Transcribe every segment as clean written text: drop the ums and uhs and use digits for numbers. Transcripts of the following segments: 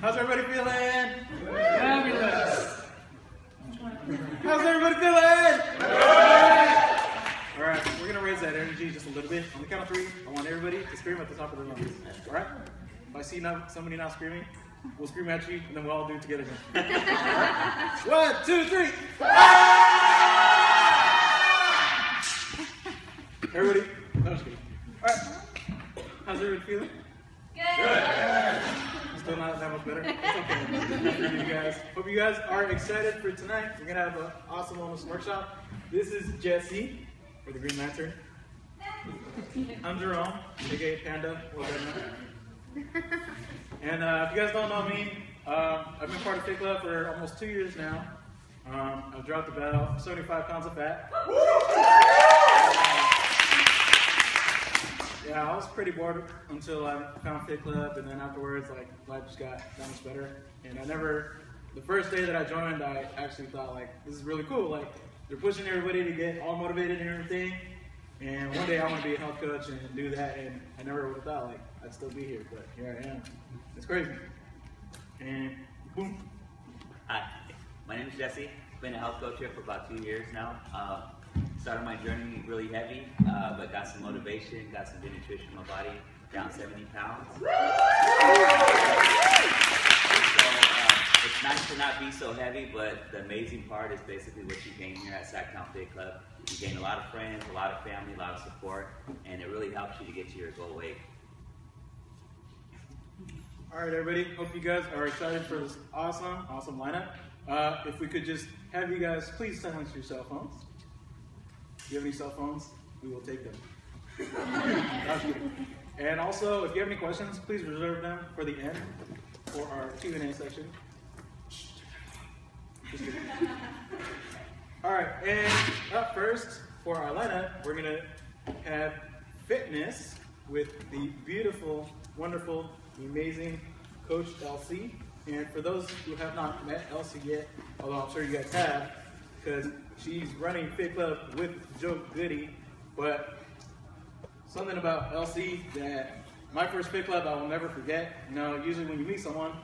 How's everybody feeling? Fabulous. How's everybody feeling? All right, we're gonna raise that energy just a little bit. On the count of 3, I want everybody to scream at the top of their lungs. All right? If I see somebody not screaming, we'll scream at you, and then we'll all do it together again. Right? 1, 2, 3. Ah! Everybody, no, just kidding. All right. How's everybody feeling? Good. Still not that much better. It's okay. You guys. Hope you guys are excited for tonight. We're gonna have an awesome wellness workshop. This is Jesse, or the Green Lantern. I'm Jerome, aka Panda. And if you guys don't know me, I've been part of Fitclub for almost 2 years now. I've dropped about 75 pounds of fat. Yeah, I was pretty bored until I found Fitclub, and then afterwards, like, life just got that much better. And the first day that I joined, I actually thought, like, this is really cool. Like, they're pushing everybody to get all motivated and everything. And one day I want to be a health coach and do that, and I never would have thought, like, I'd still be here, but here I am. It's crazy. And boom. Hi, my name is Jesse. I've been a health coach here for about 2 years now. Started my journey really heavy, but got some motivation, got some good nutrition in my body, down 70 pounds. So, it's nice to not be so heavy, but the amazing part is basically what you gain here at SacTown Fitclub. You gain a lot of friends, a lot of family, a lot of support, and it really helps you to get to your goal weight. All right, everybody. Hope you guys are excited for this awesome lineup. If we could just have you guys please silence your cell phones. If you have any cell phones, we will take them. And also, if you have any questions, please reserve them for the end for our Q&A section. Just kidding. All right, and up first for our lineup, we're gonna have fitness with the beautiful, wonderful, amazing Coach Elsie. And for those who have not met Elsie yet, although I'm sure you guys have, because she's running Fitclub with Joe Goody, but something about Elsie that my first Fitclub I will never forget. You know, usually when you meet someone,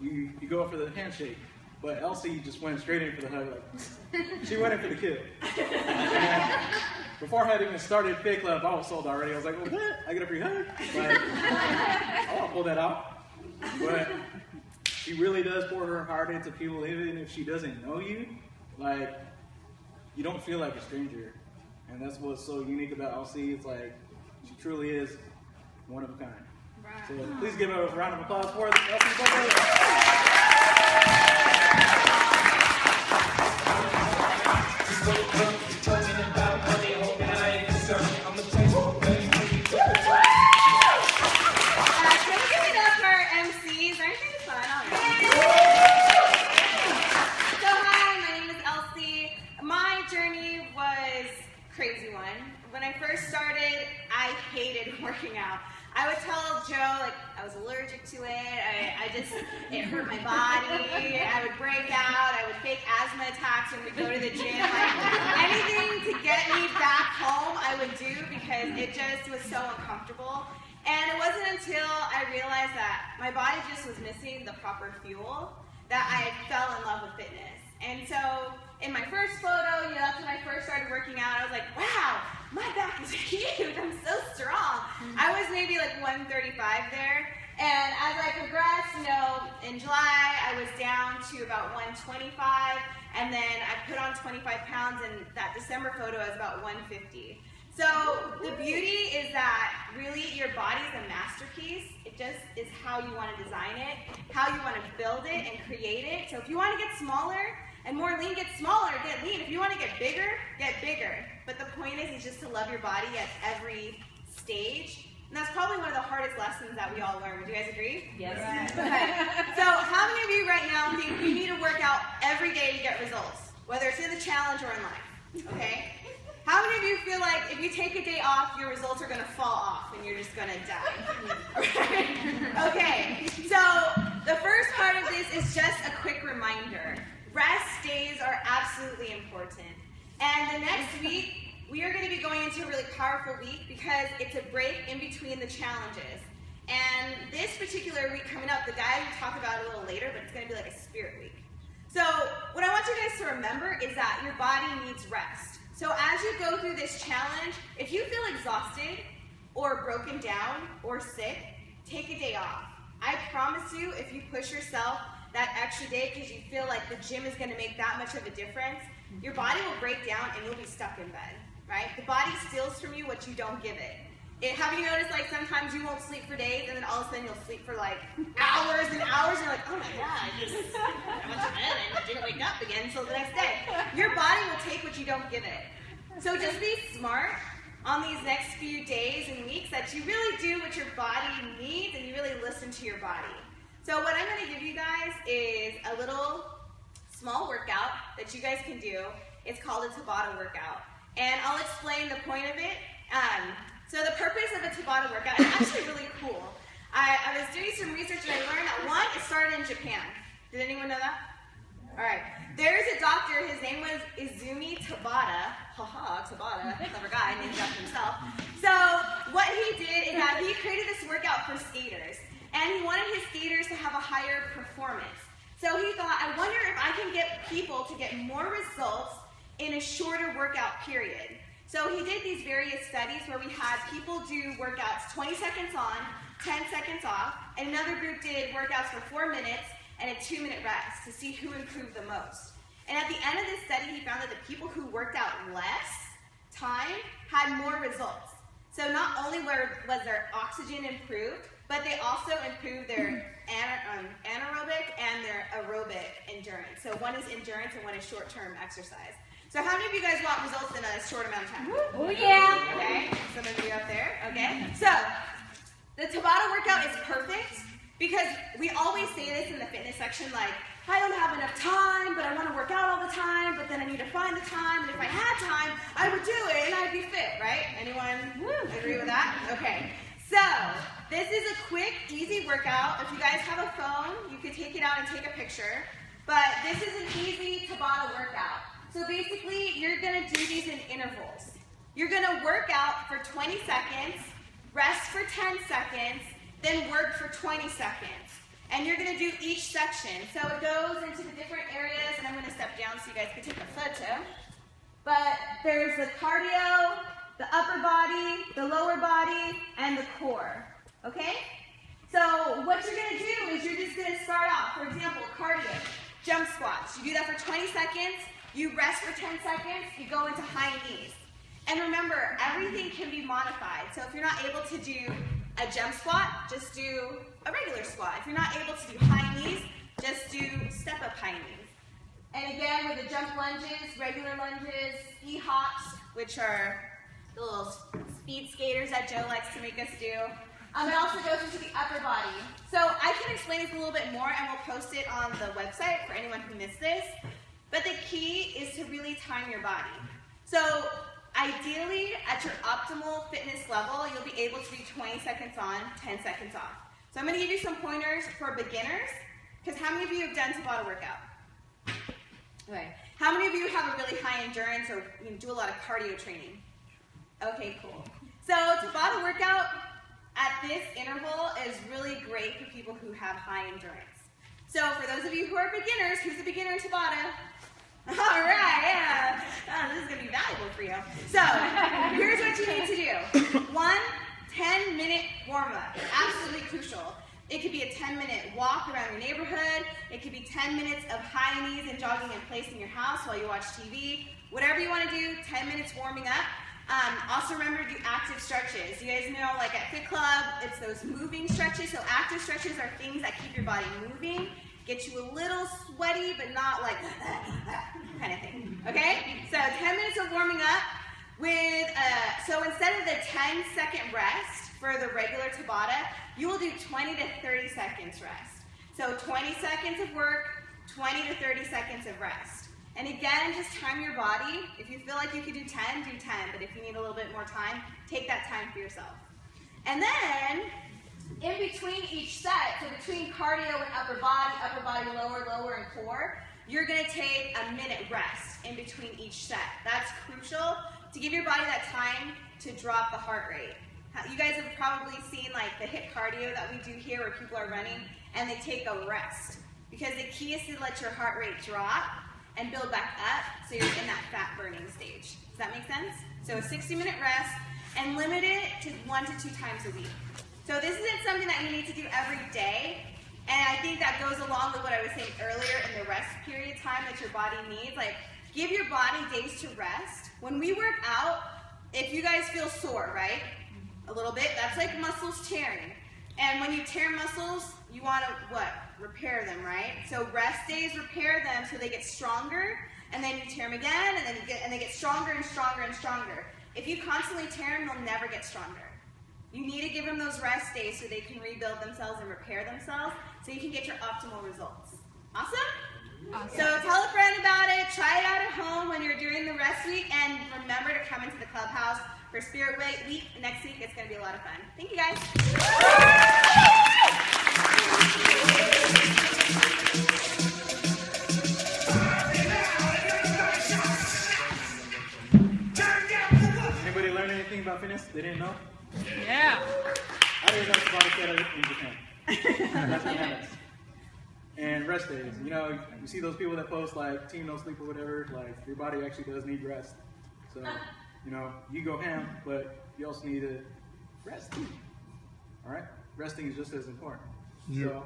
you go up for the handshake, but Elsie just went straight in for the hug. Like, she went in for the kill. And before I had even started Fitclub, I was sold already. I was like, well, what? I get a free hug? Like, I want to pull that off. But she really does pour her heart into people, even if she doesn't know you. Like, you don't feel like a stranger. And that's what's so unique about Elsie. It's like, she truly is one of a kind. Right. So please give her a round of applause for Elsie. Crazy one. When I first started, I hated working out. I would tell Joe, like, I was allergic to it. It hurt my body. I would break out. I would fake asthma attacks when we go to the gym. Like, anything to get me back home, I would do because it just was so uncomfortable. And it wasn't until I realized that my body just was missing the proper fuel that I fell in love with fitness. And so, in my first photo, you know, that's when I first started working out. I was like, wow, my back is huge. I'm so strong. I was maybe like 135 there. And as I progressed, you know, in July, I was down to about 125. And then I put on 25 pounds, and that December photo I was about 150. So the beauty is that really your body's a masterpiece. It just is how you want to design it, how you want to build it and create it. So if you want to get smaller and more lean, get smaller, get lean. If you want to get bigger, get bigger. But the point is just to love your body at every stage. And that's probably one of the hardest lessons that we all learn. Would you guys agree? Yes. Okay. So how many of you right now think you need to work out every day to get results? Whether it's in the challenge or in life, okay? How many of you feel like if you take a day off, your results are going to fall off and you're just going to die? Okay, so the first part of this is just a quick reminder. Rest days are absolutely important. And the next week, we are going to be going into a really powerful week because it's a break in between the challenges. And this particular week coming up, the guy will talk about it a little later, but it's going to be like a spirit week. So what I want you guys to remember is that your body needs rest. So as you go through this challenge, if you feel exhausted or broken down or sick, take a day off. I promise you, if you push yourself that extra day because you feel like the gym is going to make that much of a difference, your body will break down and you'll be stuck in bed, right? The body steals from you what you don't give it. Have you noticed, like, sometimes you won't sleep for days and then all of a sudden you'll sleep for like hours and hours and you're like, oh my God, I went to bed and didn't wake up again until the next day. Your body will take what you don't give it. So just be smart on these next few days and weeks that you really do what your body needs and you really listen to your body. So what I'm going to give you guys is a little small workout that you guys can do. It's called a Tabata workout. And I'll explain the point of it. So the purpose of a Tabata workout is actually really cool. I was doing some research and I learned that one, it started in Japan. Did anyone know that? All right. There's a doctor, his name was Izumi Tabata. Haha, Tabata, clever guy, named after himself. So what he did is that he created this workout for skaters. And he wanted his skaters to have a higher performance. So he thought, I wonder if I can get people to get more results in a shorter workout period. So he did these various studies where we had people do workouts 20 seconds on, 10 seconds off, and another group did workouts for 4 minutes and a 2-minute rest to see who improved the most. And at the end of this study, he found that the people who worked out less time had more results. So not only was their oxygen improved, but they also improved their anaerobic and their aerobic endurance. So one is endurance and one is short-term exercise. So how many of you guys want results in a short amount of time? Oh yeah! Okay, some of you up there, okay? So, the Tabata workout is perfect because we always say this in the fitness section, like, I don't have enough time, but I want to work out all the time, but then I need to find the time, and if I had time, I would do it, and I'd be fit, right? Anyone agree with that? Okay. So, this is a quick, easy workout. If you guys have a phone, you could take it out and take a picture. But this is an easy Tabata workout. So basically, you're going to do these in intervals. You're going to work out for 20 seconds, rest for 10 seconds, then work for 20 seconds. And you're going to do each section. So it goes into the different areas, and I'm going to step down so you guys can take a photo. But there's the cardio, the upper body, the lower body, and the core, okay? So what you're going to do is you're just going to start off, for example, cardio, jump squats. You do that for 20 seconds, you rest for 10 seconds, you go into high knees. And remember, everything can be modified. So if you're not able to do a jump squat, just do a regular squat. If you're not able to do high knees, just do step-up high knees. And again, with the jump lunges, regular lunges, ski hops, which are the little speed skaters that Joe likes to make us do. It also goes into the upper body. So I can explain this a little bit more and we'll post it on the website for anyone who missed this. But the key is to really time your body. So ideally, at your optimal fitness level, you'll be able to do 20 seconds on, 10 seconds off. So I'm going to give you some pointers for beginners, because how many of you have done Tabata workout? Okay. How many of you have a really high endurance or you do a lot of cardio training? Okay, cool. So Tabata workout at this interval is really great for people who have high endurance. So for those of you who are beginners, who's a beginner in Tabata? All right, yeah. Oh, this is going to be valuable for you. So here's what you need to do. 1 10-minute warm-up, absolutely crucial. It could be a 10-minute walk around your neighborhood. It could be 10 minutes of high knees and jogging in place in your house while you watch TV. Whatever you want to do, 10 minutes warming up. Also remember to do active stretches. You guys know, like at Fitclub, it's those moving stretches. So active stretches are things that keep your body moving, get you a little sweaty, but not like kind of thing. Okay? So 10 minutes of warming up with, so instead of the 10-second rest for the regular Tabata, you will do 20 to 30 seconds rest. So 20 seconds of work, 20 to 30 seconds of rest. And again, just time your body. If you feel like you could do 10, do 10. But if you need a little bit more time, take that time for yourself. And then, in between each set, so between cardio and upper body, lower, and core, you're going to take a minute rest in between each set. That's crucial to give your body that time to drop the heart rate. You guys have probably seen like the HIIT cardio that we do here where people are running and they take a rest. Because the key is to let your heart rate drop and build back up so you're in that fat burning stage. Does that make sense? So a 60-minute rest and limit it to 1 to 2 times a week. So this isn't something that you need to do every day. And I think that goes along with what I was saying earlier in the rest period time that your body needs. Like, give your body days to rest. When we work out, if you guys feel sore, right? A little bit, that's like muscles tearing. And when you tear muscles, you want to, what? Repair them, right? So rest days repair them so they get stronger, and then you tear them again, and then they get stronger and stronger and stronger. If you constantly tear them, they'll never get stronger. You need to give them those rest days so they can rebuild themselves and repair themselves so you can get your optimal results. Awesome? Awesome. So tell a friend about it, try it out at home when you're doing the rest week, and remember to come into the clubhouse for Spirit Week next week. It's going to be a lot of fun. Thank you guys. Anybody learn anything about fitness they didn't know? Yeah. I didn't know about it in Japan. That's what happens. And rest days. You know, you see those people that post like team no sleep or whatever, like your body actually does need rest. So, you know, you go ham, but you also need to rest too. All right? Resting is just as important. Yeah. So,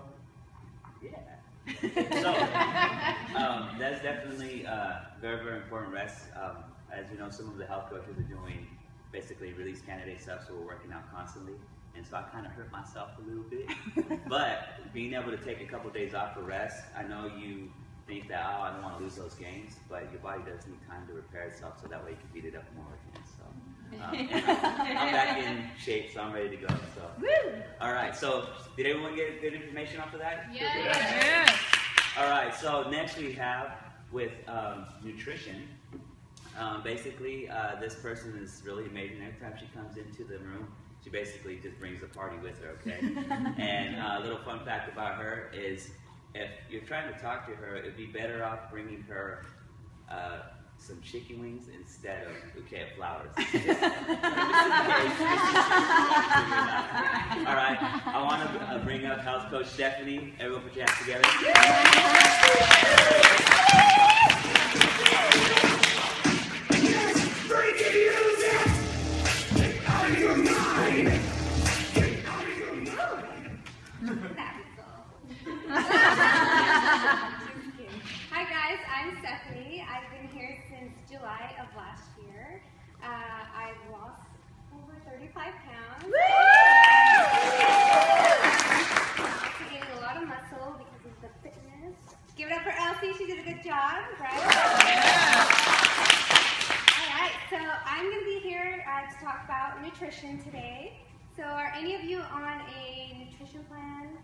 yeah. So, that's definitely very, very important rest. As you know, some of the health coaches are doing basically release candidate stuff, so we're working out constantly. And so I kind of hurt myself a little bit. But being able to take a couple of days off for rest, I know you think that, oh, I don't want to lose those gains, but your body does need time to repair itself so that way you can beat it up more again. So, and I'm back in shape, so I'm ready to go. So, all right. So, did everyone get good information off of that? Yeah. All right. So next we have with nutrition. Basically, this person is really amazing. Every time she comes into the room, she basically just brings a party with her, okay? And a little fun fact about her is if you're trying to talk to her, it'd be better off bringing her some chicken wings instead of a bouquet of flowers. All right, I want to bring up health coach Stephanie. Everyone put your hands together. Hi guys, I'm Stephanie. I've been here since July of last year. I've lost over 35 pounds. I'm gaining a lot of muscle because of the fitness. Give it up for Elsie, she did a good job, right? Alright, so I'm going to be here to talk about nutrition today. So are any of you on a nutrition plan?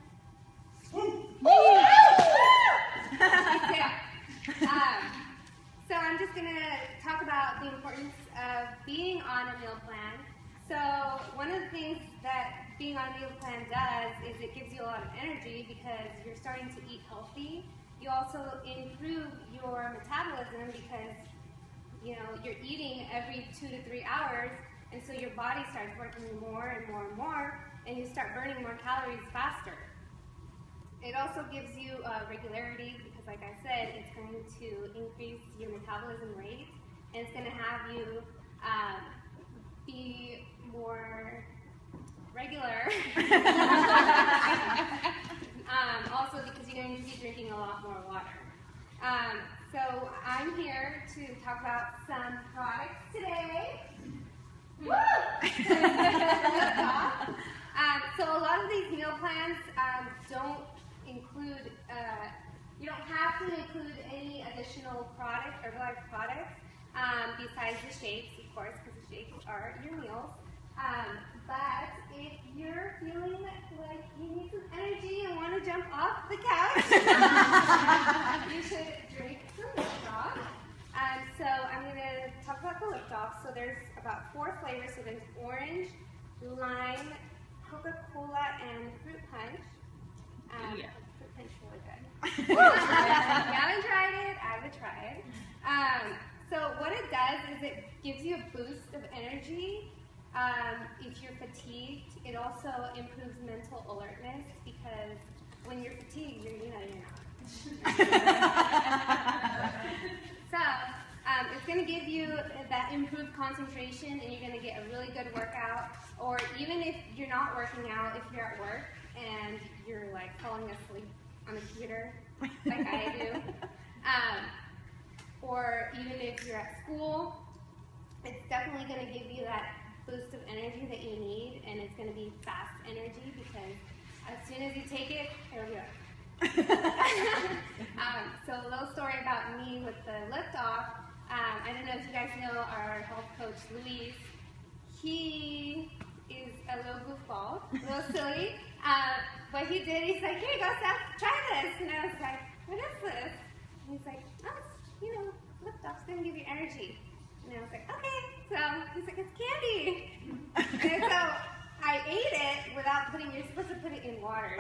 So I'm just going to talk about the importance of being on a meal plan. So one of the things that being on a meal plan does is it gives you a lot of energy because you're starting to eat healthy. You also improve your metabolism because you're eating every 2 to 3 hours, and so your body starts working more and more and more, and you start burning more calories faster. It also gives you regularity because, like I said, it's going to increase your metabolism rate, and it's going to have you be more regular. Also because you're going to be drinking a lot more water. So I'm here to talk about some products today. Woo! So a lot of these meal plans don't include, you don't have to include any additional product, Herbalife products, besides the shakes, of course, because the shakes are your meals. But if you're feeling like you need some energy and want to jump off the couch, you should drink some Liftoff. So I'm going to talk about the Liftoff. So there's about 4 flavors. So there's orange, lime, Coca-Cola, and fruit punch. Fruit punch is really good. You haven't tried it, I would try it. So what it does is it gives you a boost of energy. If you're fatigued, it also improves mental alertness because when you're fatigued, you're not. So it's going to give you that improved concentration, and you're going to get a really good workout. Or even if you're not working out, if you're at work and you're like falling asleep on the computer, like I do, or even if you're at school, it's definitely going to give you that boost of energy that you need, and it's going to be fast energy because as soon as you take it, it'll be up. So a little story about me with the lift off. I don't know if you guys know our health coach, Luis. He is a little goofball, a little silly. What he did, he's like, here you go, Steph, try this. And I was like, what is this? And he's like, oh, it's, lift off's going to give you energy. And I was like, okay. So he's like, it's candy. And so I ate it without putting, you're supposed to put it in water.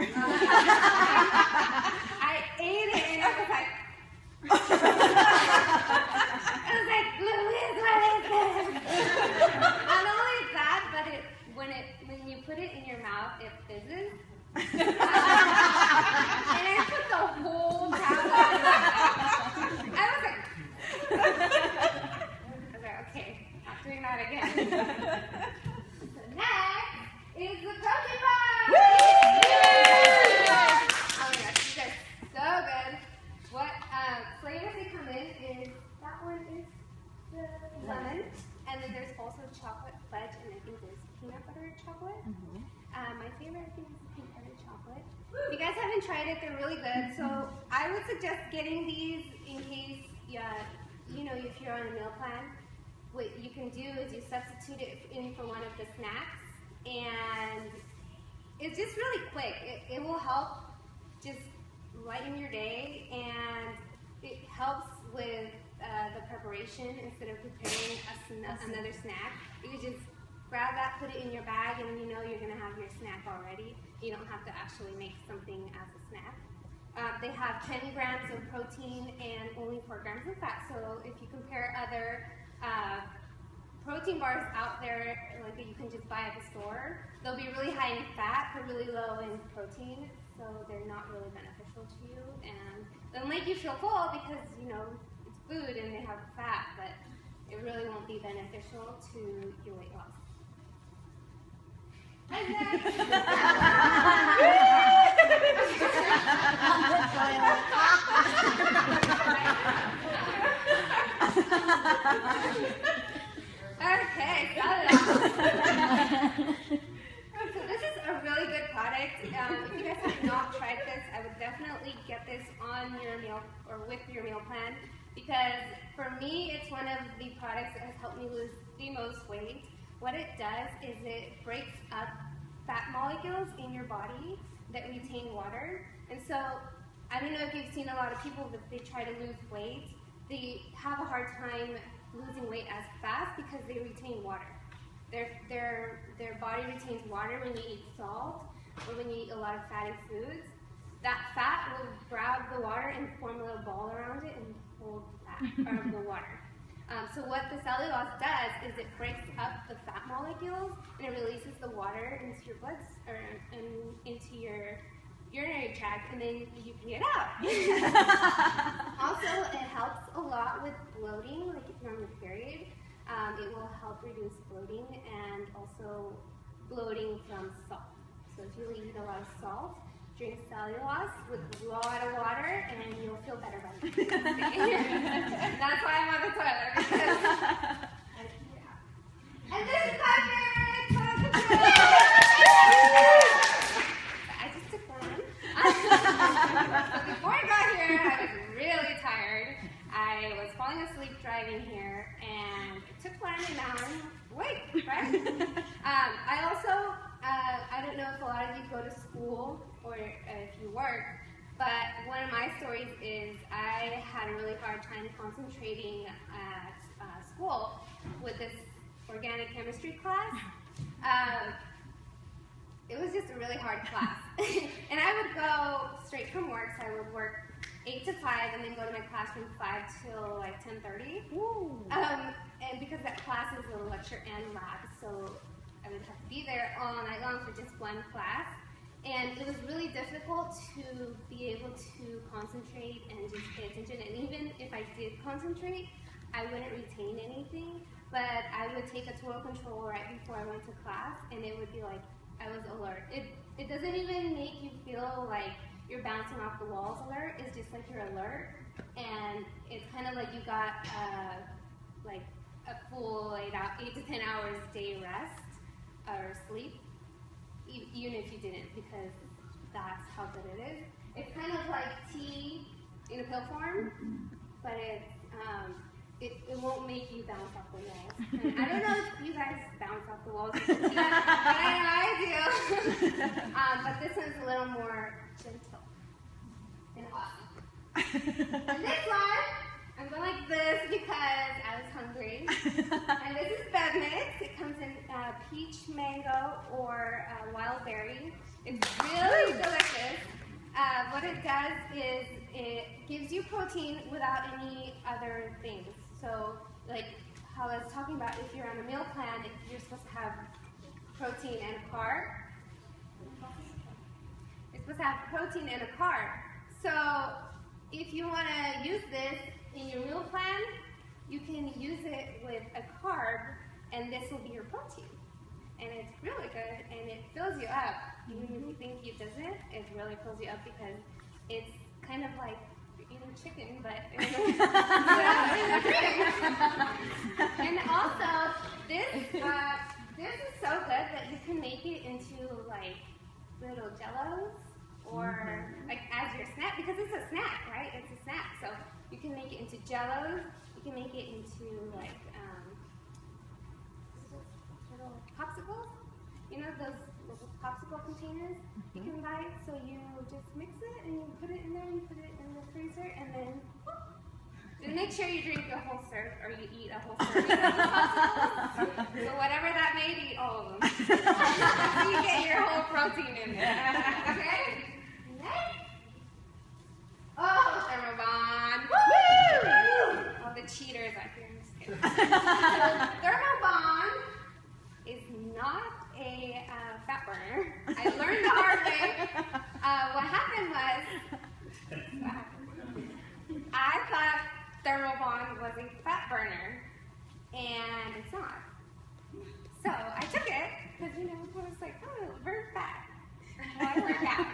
I ate it and I was like, Louise, what is this? Not only that, but when you put it in your mouth, it fizzes. And I put the whole tablet in my mouth. I was like, okay, not doing that again. So next is the protein bar. Oh my gosh, these are so good. What flavors they come in is, that one is the lemon, and then there's also chocolate fudge, and I think there's peanut butter chocolate. My favorite, I think, is peanut butter chocolate. If you guys haven't tried it, they're really good. So I would suggest getting these in case, if you're on a meal plan. What you can do is you substitute it in for one of the snacks, and it's just really quick. It will help just lighten your day, and it helps with the preparation. Instead of preparing another snack, you can just grab that, put it in your bag, and you know you're going to have your snack already. You don't have to actually make something as a snack. They have 10 grams of protein and only 4 grams of fat. So if you compare other protein bars out there, like that you can just buy at the store, they'll be really high in fat but really low in protein. So they're not really beneficial to you, and they'll make you feel full because it's food and they have fat, but it really won't be beneficial to your weight loss. And then, okay, got it. So this is a really good product. If you guys have not tried this, I would definitely get this on your meal or with your meal plan, because for me, it's one of the products that has helped me lose the most weight. What it does is it breaks up fat molecules in your body that retain water. And so, I don't know if you've seen a lot of people that they try to lose weight, they have a hard time losing weight as fast because they retain water. Their body retains water when you eat salt or when you eat a lot of fatty foods. That fat will grab the water and form a little ball around it and hold the water. So what the cellulose does is it breaks up the fat molecules and it releases the water into your blood and into your urinary tract, and then you can get out. Also, it helps a lot with bloating, like if you're on your period. It will help reduce bloating and also bloating from salt. So if you eat a lot of salt, drink cellulose with a lot of water, and you'll feel better by the next day. That's why I'm on the toilet, because I can get out. And this is my favorite toilet paper. I just took one. So before I got here, I was really tired. I was falling asleep driving here, and it took one, and now I'm awake, right? I also, I don't know if a lot of you go to school or if you work, but one of my stories is I had a really hard time concentrating at school with this organic chemistry class. It was just a really hard class. And I would go straight from work, so I would work 8 to 5, and then go to my class from 5 till like 10:30. And because that class is a lecture and lab, so I would have to be there all night long for just one class. And it was really difficult to be able to concentrate and just pay attention. And even if I did concentrate, I wouldn't retain anything. But I would take a total control right before I went to class, and it would be like I was alert. It doesn't even make you feel like you're bouncing off the walls alert. It's just like you're alert, and it's kind of like you got like a full 8 to 10 hours day rest or sleep. Even if you didn't, because that's how good it is. It's kind of like tea in a pill form, but it won't make you bounce off the walls. And I don't know if you guys bounce off the walls with tea, but I do. But this one's a little more gentle and awesome. And this one, I'm going like this because I was hungry. And this is bed mix. It comes in peach, mango, or wild berry. It's really delicious. What it does is it gives you protein without any other things. So, like how I was talking about, if you're on a meal plan, you're supposed to have protein and a carb. You're supposed to have protein and a carb. So, if you want to use this in your meal plan, you can use it with a carb, and this will be your protein. And it's really good, and it fills you up. Even if you think it doesn't, it really fills you up because it's kind of like eating chicken, but it's And also, this is so good that you can make it into like little jellos or like as your snack, because it's a snack, right? It's a snack, so you can make it into jellos. You can make it into like little popsicles. You know those little popsicle containers you can buy. So you just mix it and you put it in there. You put it in the freezer, and then and make sure you drink a whole serve or you eat a whole serving of the popsicles. So whatever that may be, all of them. So you get your whole protein in there. Okay. Next. Oh, Thermobond. Woo! All the cheaters out here. I'm just kidding. So, Thermobond is not a fat burner. I learned the hard way. What happened was, I thought Thermobond was a fat burner, and it's not. So I took it, because I was like, oh, burn fat. Well, I work out.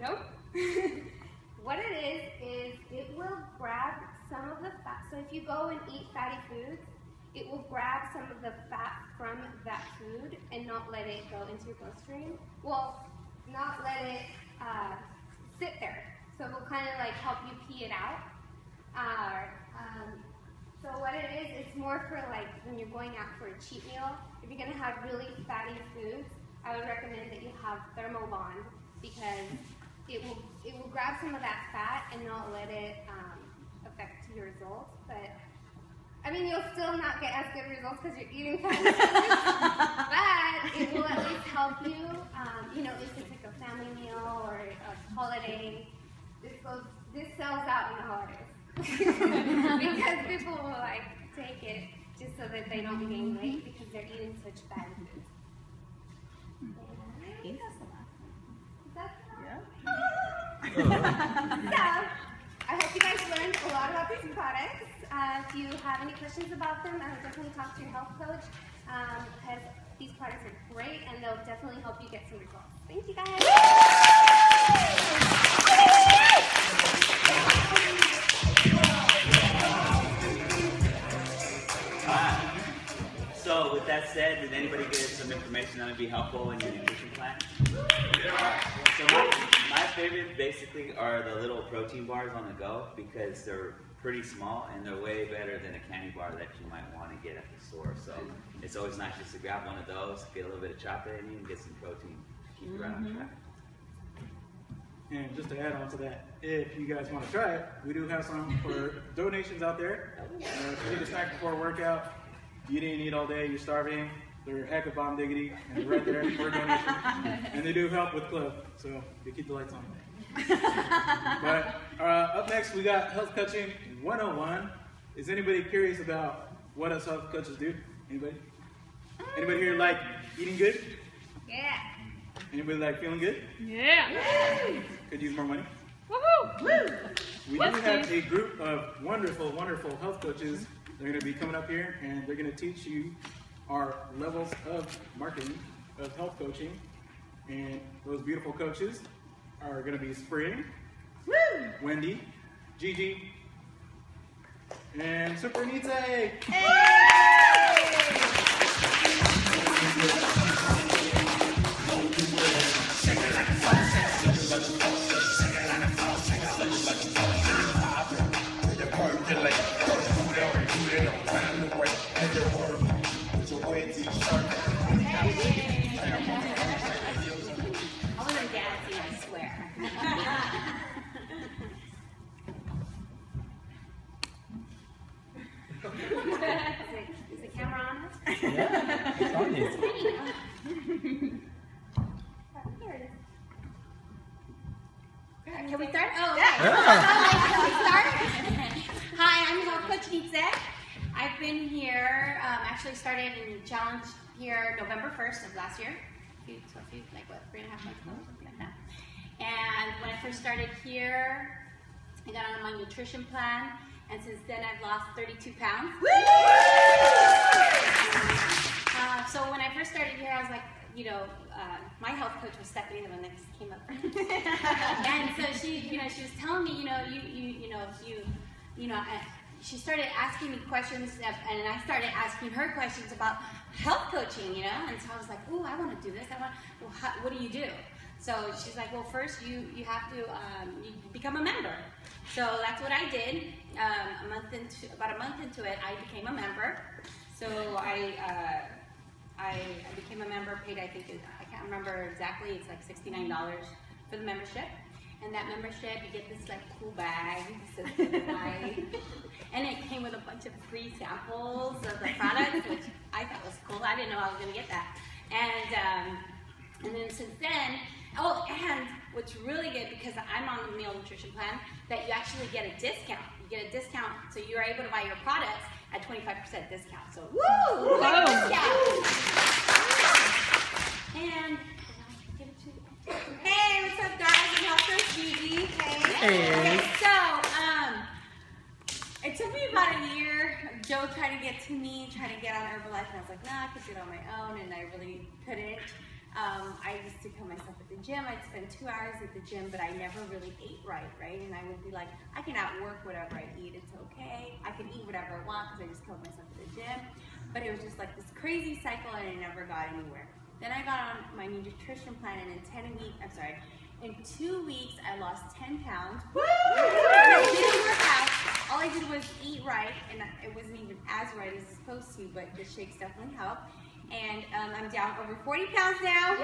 Nope. What it is it will grab some of the fat. So if you go and eat fatty foods, it will grab some of the fat from that food and not let it go into your bloodstream. Well, not let it sit there. So it will kind of like help you pee it out. So what it is, it's more for like when you're going out for a cheat meal. If you're going to have really fatty foods, I would recommend that you have Thermobond, because it will grab some of that fat and not let it affect your results. But I mean, you'll still not get as good results because you're eating fatty foods, but it will at least help you. If it's like a family meal or a holiday, this sells out in the holidays. Because people will like take it just so that they don't gain weight because they're eating such bad foods. So, I hope you guys learned a lot about these products. If you have any questions about them, I would definitely talk to your health coach, because these products are great and they'll definitely help you get some results. Thank you guys. So with that said, did anybody get some information that would be helpful in your nutrition plan? So my favorite basically are the little protein bars on the go, because they're pretty small and they're way better than a candy bar that you might want to get at the store. So it's always nice just to grab one of those, get a little bit of chocolate in you, and get some protein. Keep you right on track. And just to add on to that, if you guys want to try it, we do have some for donations out there. If you need a snack before a workout, you didn't eat all day, you're starving, they're a heck of bomb diggity, and they're right there for a donation. And they do help with club, so they keep the lights on. But up next, we got Health Coaching 101. Is anybody curious about what us health coaches do? Anybody? Anybody here like eating good? Yeah. Anybody like feeling good? Yeah. Could use more money? Woohoo! We do have a group of wonderful, wonderful health coaches. They're going to be coming up here, and they're going to teach you our levels of marketing, of health coaching. And those beautiful coaches are going to be Spring, Wendy, Gigi, and Super Nite. I want them dancing, I swear. Is the camera on us? Yeah, it's on you. Here it is. Can we start? Oh, okay. Yeah. Can we start? Hi, I'm Health Coach Nite. I've been here, actually started in challenge here November 1st of last year. Like what, 3.5 months ago, something like that. And when I first started here, I got on my nutrition plan, and since then I've lost 32 pounds. So when I first started here, I was like, you know, my health coach was Stephanie, the one that came up. And so she, you know, she was telling me, she started asking me questions, and I started asking her questions about health coaching, you know. And so I was like, "Ooh, I want to do this. What do you do?" So she's like, "Well, first you have to you become a member." So that's what I did. About a month into it, I became a member. So I became a member. Paid, I can't remember exactly. It's like $69 for the membership. And that membership, you get this like cool bag, and it came with a bunch of free samples of the products, which I thought was cool. I didn't know I was gonna get that. And then since then, oh, and what's really good, because I'm on the meal nutrition plan, that you actually get a discount. You get a discount, so you're able to buy your products at 25% discount. So woo, like discount. And hey, what's up, guys? I'm Health Coach Gigi. Hey. Okay, so it took me about a year. Joe tried to get to me, tried to get on Herbalife, and I was like, nah, I could do it on my own, and I really couldn't. I used to kill myself at the gym. I'd spend 2 hours at the gym, but I never really ate right? And I would be like, I can outwork whatever I eat. It's okay. I can eat whatever I want because I just killed myself at the gym. But it was just like this crazy cycle, and I never got anywhere. Then I got on my new nutrition plan, and in 2 weeks, I lost 10 pounds. Woo! And I didn't work out. All I did was eat right, and it wasn't even as right as it's supposed to, but the shakes definitely help. And I'm down over 40 pounds now.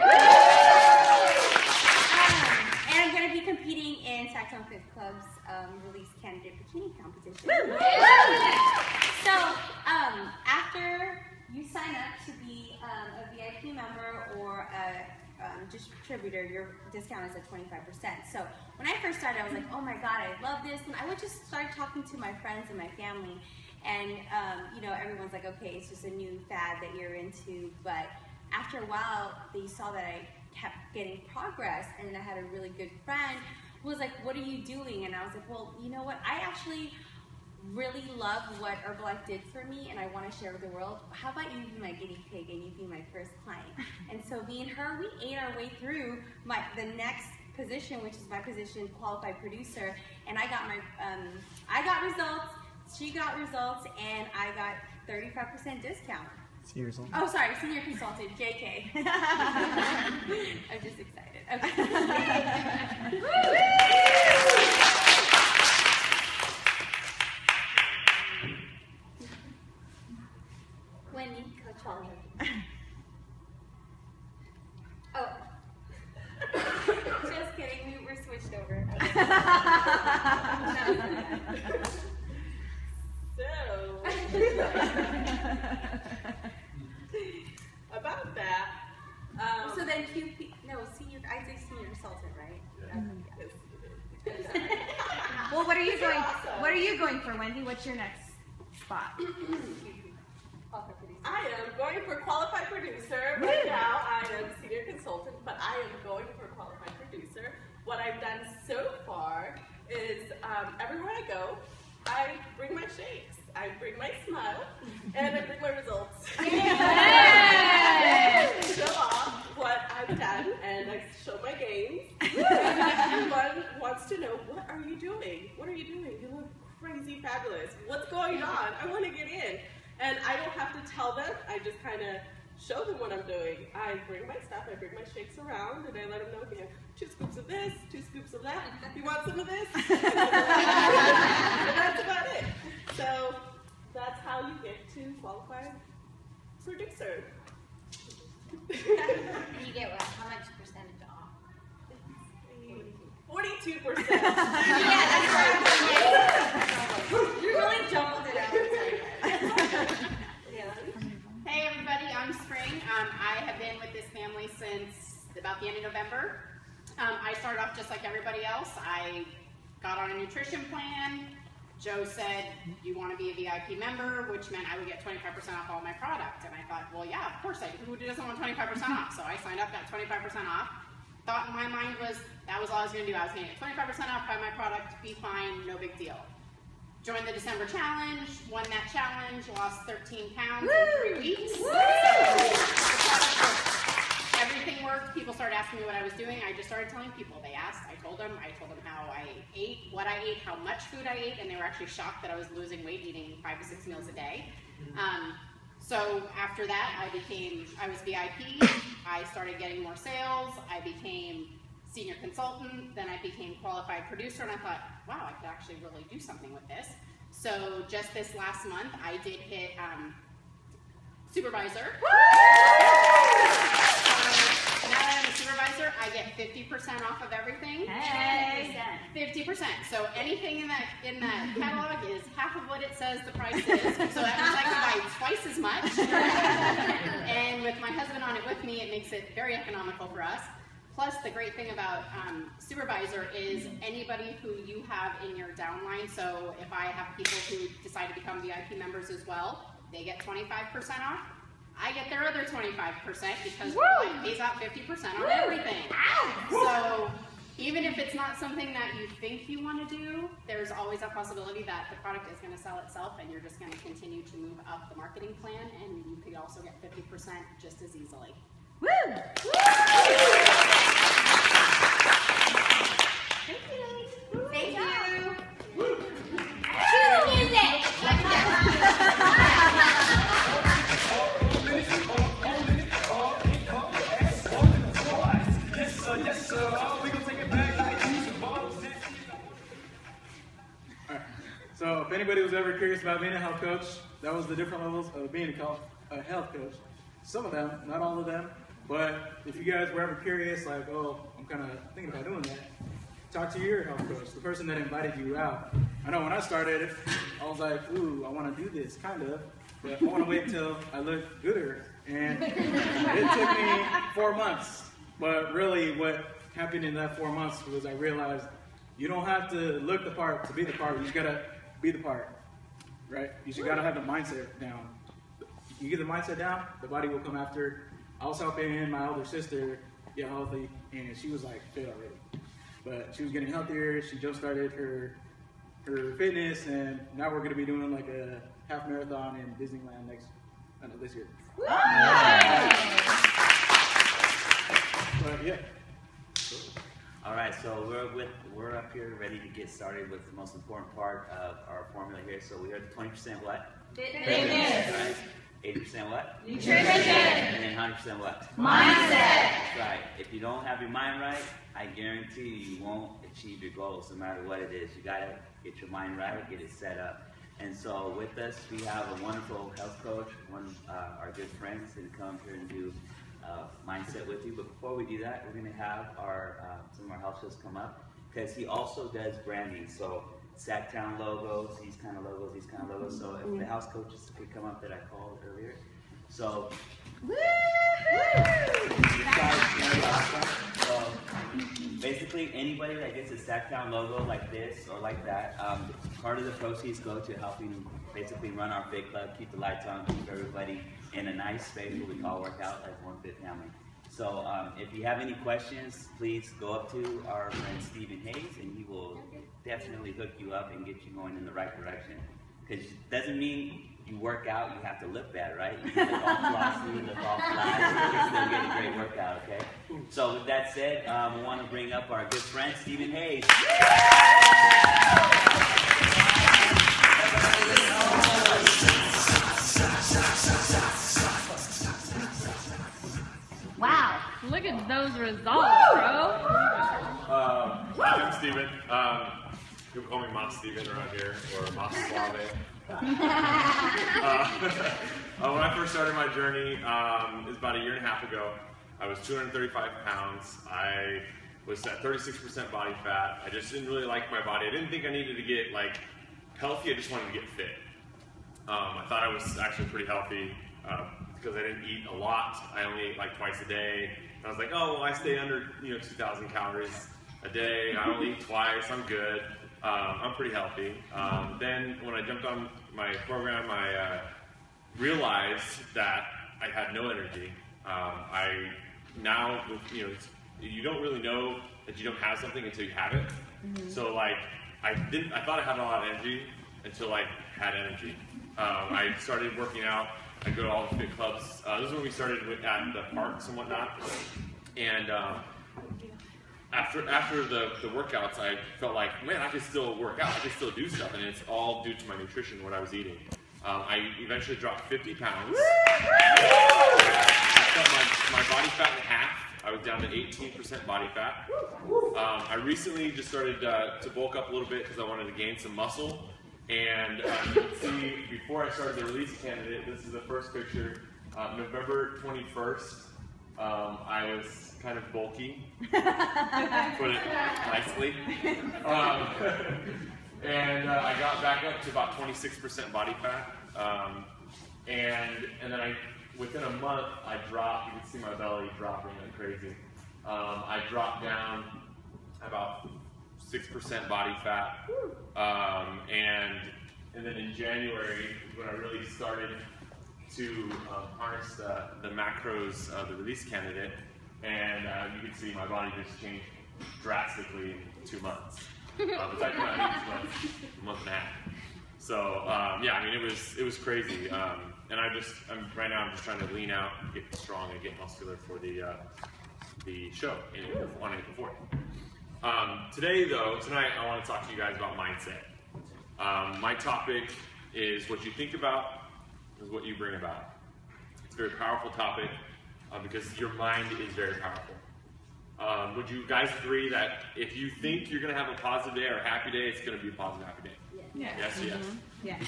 And I'm going to be competing in SacTown Fitclub's release candidate bikini competition. So after you sign up to be a VIP member or a distributor, your discount is at 25%. So when I first started, I was like, oh my God, I love this. And I would just start talking to my friends and my family. And, you know, everyone's like, okay, it's just a new fad that you're into. But after a while, they saw that I kept getting progress. And I had a really good friend who was like, what are you doing? And I was like, well, you know what? I actually really love what Herbalife did for me, and I want to share with the world. How about you be my guinea pig and you be my first client? And so me and her, we ate our way through the next position, which is my position, qualified producer. And I got results. She got results, and I got 35% discount. Senior consultant. Oh, sorry, senior consultant, JK. I'm just excited. Okay. Wendy, Coach Holly. Oh. Just kidding, we were switched over. About that. So then QP, no, senior, I say senior consultant, right? Yes. What are you going? Awesome. What are you going for, Wendy? What's your next spot? I am going for qualified producer. Right now, I am senior consultant, but I am going for qualified producer. What I've done so far is everywhere I go, I bring my shakes, I bring my smile, and I bring my results. Show off what I've done, and I show my gains. Everyone wants to know, what are you doing? What are you doing? You look crazy fabulous. What's going on? I want to get in. And I don't have to tell them, I just kind of show them what I'm doing. I bring my stuff, I bring my shakes around, and I let them know, here, 2 scoops of this, 2 scoops of that. You want some of this? And that's about it. So that's how you get to qualified producer. You get what? How much percentage off? 42%. Yeah, that's right. You really jumbled it out. Hey everybody, I'm Spring. I have been with this family since about the end of November. I started off just like everybody else. I got on a nutrition plan. Joe said, you want to be a VIP member, which meant I would get 25% off all my product. And I thought, well, yeah, of course I do. Who doesn't want 25% off? So I signed up, got 25% off. Thought in my mind was, that was all I was going to do. I was going to get 25% off, buy my product, be fine, no big deal. Joined the December challenge, won that challenge, lost 13 pounds in 3 weeks. So the product worked. Everything worked. People started asking me what I was doing. I just started telling people. They asked. I told them how I ate, what I ate, how much food I ate, and they were actually shocked that I was losing weight eating 5 to 6 meals a day. So after that, I was VIP. I started getting more sales. I became senior consultant, then I became qualified producer, and I thought, wow, I could actually really do something with this. So just this last month, I did hit supervisor. So now that I'm a supervisor, I get 50% off of everything. Hey. 50%. So anything in that catalog is half of what it says the price is. So that means I can buy twice as much. And with my husband on it with me, it makes it very economical for us. Plus, the great thing about supervisor is anybody who you have in your downline. So if I have people who decide to become VIP members as well, they get 25% off. I get their other 25% because it pays out 50% on everything. So even if it's not something that you think you want to do, there's always a possibility that the product is going to sell itself and you're just going to continue to move up the marketing plan, and you could also get 50% just as easily. Woo! Thank you. Thank you. Woo. Cue the music. Yes, sir. We gonna take it back like so if anybody was ever curious about being a health coach, that was the different levels of being a health coach. Some of them, not all of them, but if you guys were ever curious, like, oh, I'm kind of thinking about doing that, talk to your health coach, the person that invited you out. I know when I started, I was like, ooh, I want to do this, kind of, but I want to wait until I look gooder. And it took me 4 months. But really what happened in that 4 months was I realized you don't have to look the part to be the part. You just got to be the part, right? You just got to have the mindset down. You get the mindset down, the body will come after. I was helping my older sister get healthy, and she was like fit already. But she was getting healthier. She just started her fitness, and now we're going to be doing like a half marathon in Disneyland this year. But yeah. All right, so we're up here ready to get started with the most important part of our formula here. So we heard the 20% what? Fitness. Right. 80% what? Nutrition. And then 100% what? Mindset. That's right. If you don't have your mind right, I guarantee you won't achieve your goals, no matter what it is. You gotta get your mind right, get it set up. And so with us, we have a wonderful health coach, one of our good friends, to come here and do mindset with you. But before we do that, we're going to have some of our health shows come up, because he also does branding. So SacTown logos, these kind of logos, these kind of logos. So if the house coaches could come up that I called earlier. So, Woo! you guys, so Basically, anybody that gets a SacTown logo like this or like that, part of the proceeds go to helping basically run our Fit Club, keep the lights on, keep everybody in a nice space where we can all work out like one fit family. So if you have any questions, please go up to our friend Stephen Hayes, and he will definitely hook you up and get you going in the right direction. Because it doesn't mean you work out, you have to look bad, right? You can look all flossy, look all flat, you can still get a great workout, okay? So with that said, we want to bring up our good friend Stephen Hayes. Wow. Look at those results, bro. I'm Steven. People call me Mas Steven around here, or Mas Suave. When I first started my journey, it was about a year and a half ago. I was 235 pounds. I was at 36% body fat. I just didn't really like my body. I didn't think I needed to get like healthy. I just wanted to get fit. I thought I was actually pretty healthy because I didn't eat a lot. I only ate like twice a day. And I was like, oh, well, I stay under 2,000 calories a day. I only eat twice. I'm good. I'm pretty healthy. Then when I jumped on my program, I realized that I had no energy. You don't really know that you don't have something until you have it. Mm-hmm. So like, I thought I had a lot of energy until I had energy. I started working out. I go to all the fit clubs. This is when we started at the parks and whatnot. And after the workouts, I felt like, man, I could still work out. I could still do stuff, and it's all due to my nutrition, what I was eating. I eventually dropped 50 pounds. I cut my body fat in half. I was down to 18% body fat. I recently just started to bulk up a little bit because I wanted to gain some muscle. And you can see, before I started the release candidate, this is the first picture. November 21st, I was kind of bulky, put it nicely. And I got back up to about 26% body fat. And then within a month, I dropped, you can see my belly dropping like crazy. I dropped down about 6% body fat. And then in January, when I really started to harness the macros of the release candidate, and you can see my body just changed drastically in 2 months. It's actually not even 2 months, a month and a half. So yeah, I mean, it was crazy. And right now I'm just trying to lean out, get strong, and get muscular for the show on April 4th. Tonight I want to talk to you guys about mindset. My topic is what you think about is what you bring about. It's a very powerful topic because your mind is very powerful. Would you guys agree that if you think you're going to have a positive day or a happy day, it's going to be a positive, happy day? Yes. Yes, yes. Yes.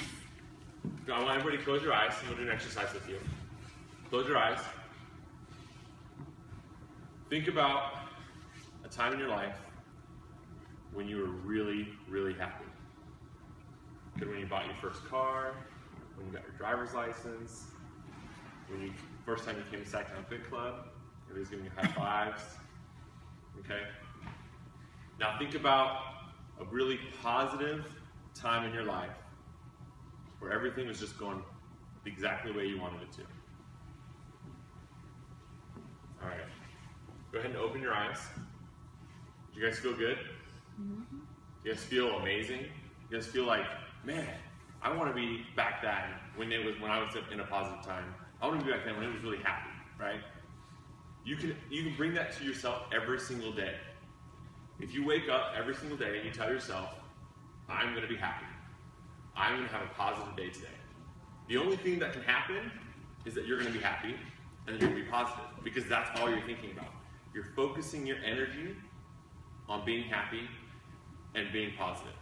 I want everybody to close your eyes, and we'll do an exercise with you. Close your eyes. Think about a time in your life when you were really, really happy. Could be when you bought your first car, when you got your driver's license, when you first time you came to SacTown Fitclub, everybody's giving you high fives. Okay? Now think about a really positive time in your life where everything was just going exactly the way you wanted it to. All right. Go ahead and open your eyes. Do you guys feel good? Mm-hmm. Do you guys feel amazing? You guys feel like, man, I want to be back then when I was in a positive time. I want to be back then when it was really happy, right? You can bring that to yourself every single day. If you wake up every single day and you tell yourself, I'm going to be happy. I'm going to have a positive day today. The only thing that can happen is that you're going to be happy and you're going to be positive because that's all you're thinking about. You're focusing your energy on being happy and being positive.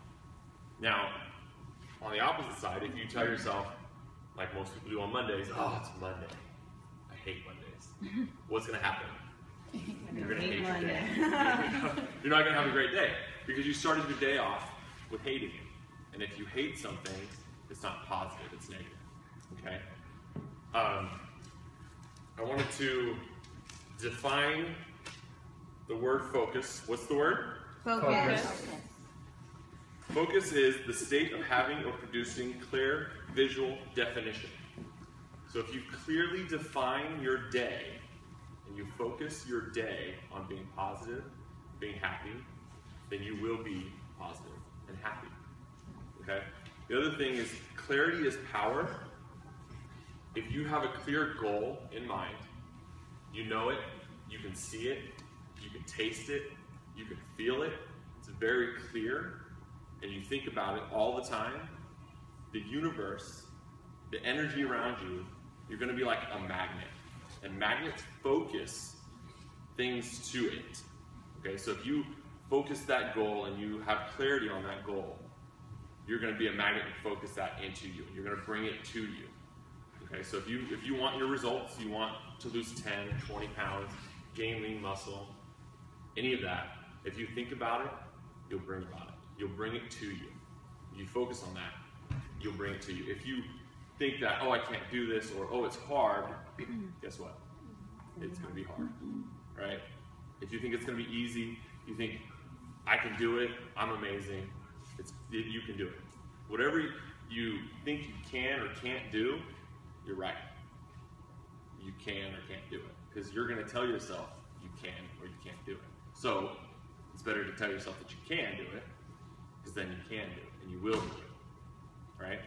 Now, on the opposite side, if you tell yourself, like most people do on Mondays, oh, it's Monday. I hate Mondays. What's going to happen? You're going to hate your day. You're not going to have a great day because you started your day off with hating it. And if you hate something, it's not positive, it's negative. Okay? I wanted to define the word focus. What's the word? Focus. Focus is the state of having or producing clear visual definition. So if you clearly define your day and you focus your day on being positive, being happy, then you will be positive and happy. Okay? The other thing is clarity is power. If you have a clear goal in mind, you know it, you can see it, you can taste it, you can feel it, it's very clear, and you think about it all the time, the universe, the energy around you, you're going to be like a magnet. And magnets focus things to it. Okay, so if you focus that goal and you have clarity on that goal, you're going to be a magnet and focus that into you. You're going to bring it to you. Okay, so if you want your results, you want to lose 10, 20 pounds, gain lean muscle, any of that, if you think about it, you'll bring about it. You'll bring it to you. If you focus on that, you'll bring it to you. If you think that, oh, I can't do this, or oh, it's hard, guess what? It's going to be hard, right? If you think it's going to be easy, you think, I can do it, I'm amazing, you can do it. Whatever you think you can or can't do, you're right. You can or can't do it. Because you're going to tell yourself you can or you can't do it. So it's better to tell yourself that you can do it, because then you can do it, and you will do it. Right?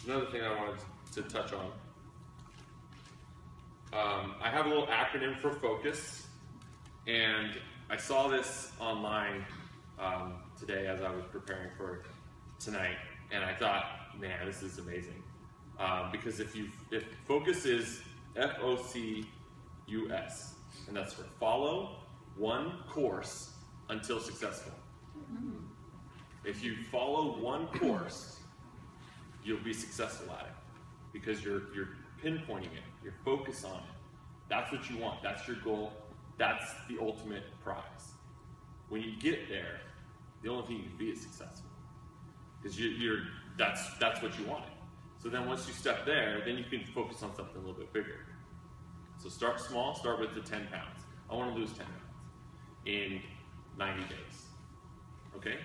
Another thing I wanted to touch on. I have a little acronym for focus, and I saw this online today as I was preparing for tonight, and I thought, man, this is amazing. Because if focus is F-O-C-U-S, and that's for follow one course until successful. If you follow one course, you'll be successful at it, because you're pinpointing it, you're focused on it. That's what you want, that's your goal, that's the ultimate prize. When you get there, the only thing you can be is successful, because that's what you wanted. So then once you step there, then you can focus on something a little bit bigger. So start small, start with the 10 pounds. I want to lose 10 pounds in 90 days. Okay?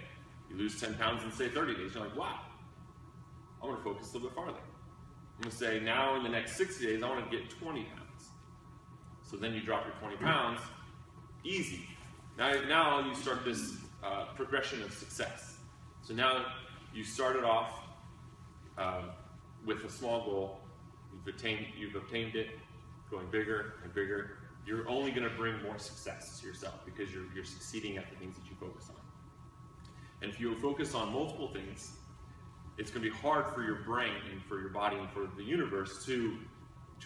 You lose 10 pounds in, say, 30 days. You're like, wow, I want to focus a little bit farther. I'm going to say, now in the next 60 days, I want to get 20 pounds. So then you drop your 20 pounds, easy. Now you start this progression of success. So now you started off with a small goal, you've obtained it, going bigger and bigger. You're only going to bring more success to yourself, because you're succeeding at the things that you focus on. And if you focus on multiple things, it's going to be hard for your brain and for your body and for the universe to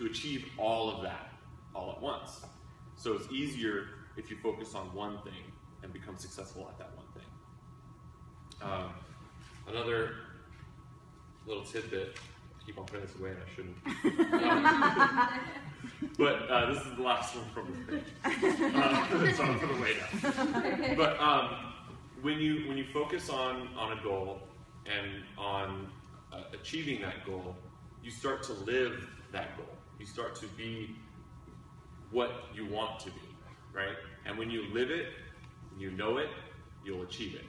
achieve all of that all at once. So it's easier if you focus on one thing and become successful at that one thing. Another little tidbit, I keep on putting this away and I shouldn't. But this is the last one from this page. It's on for the way down. But when you focus on a goal and on achieving that goal, you start to live that goal. You start to be what you want to be, right? And when you live it, you know it, you'll achieve it.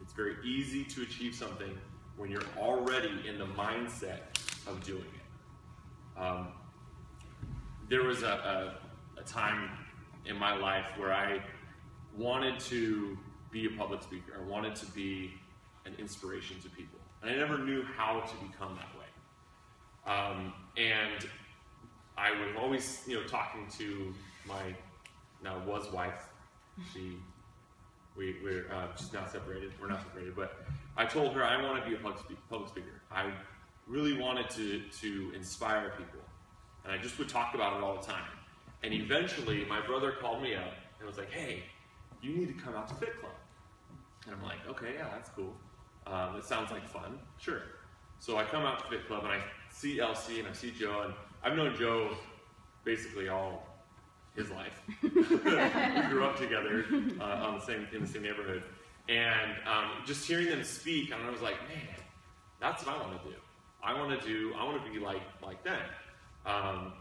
It's very easy to achieve something when you're already in the mindset of doing it. There was a time in my life where I wanted to be a public speaker. I wanted to be an inspiration to people. And I never knew how to become that way. And I was always, talking to my now was wife. She's now separated. We're not separated, but I told her I want to be a public speaker. I really wanted to inspire people, and I just would talk about it all the time. And eventually, my brother called me up and was like, "Hey, you need to come out to Fitclub." And I'm like, "Okay, yeah, that's cool. It sounds like fun. Sure." So I come out to Fitclub and I see Elsie and I see Joe, and I've known Joe basically all his life. We grew up together in the same neighborhood, and just hearing them speak, and I was like, man, that's what I want to do. I want to be like them.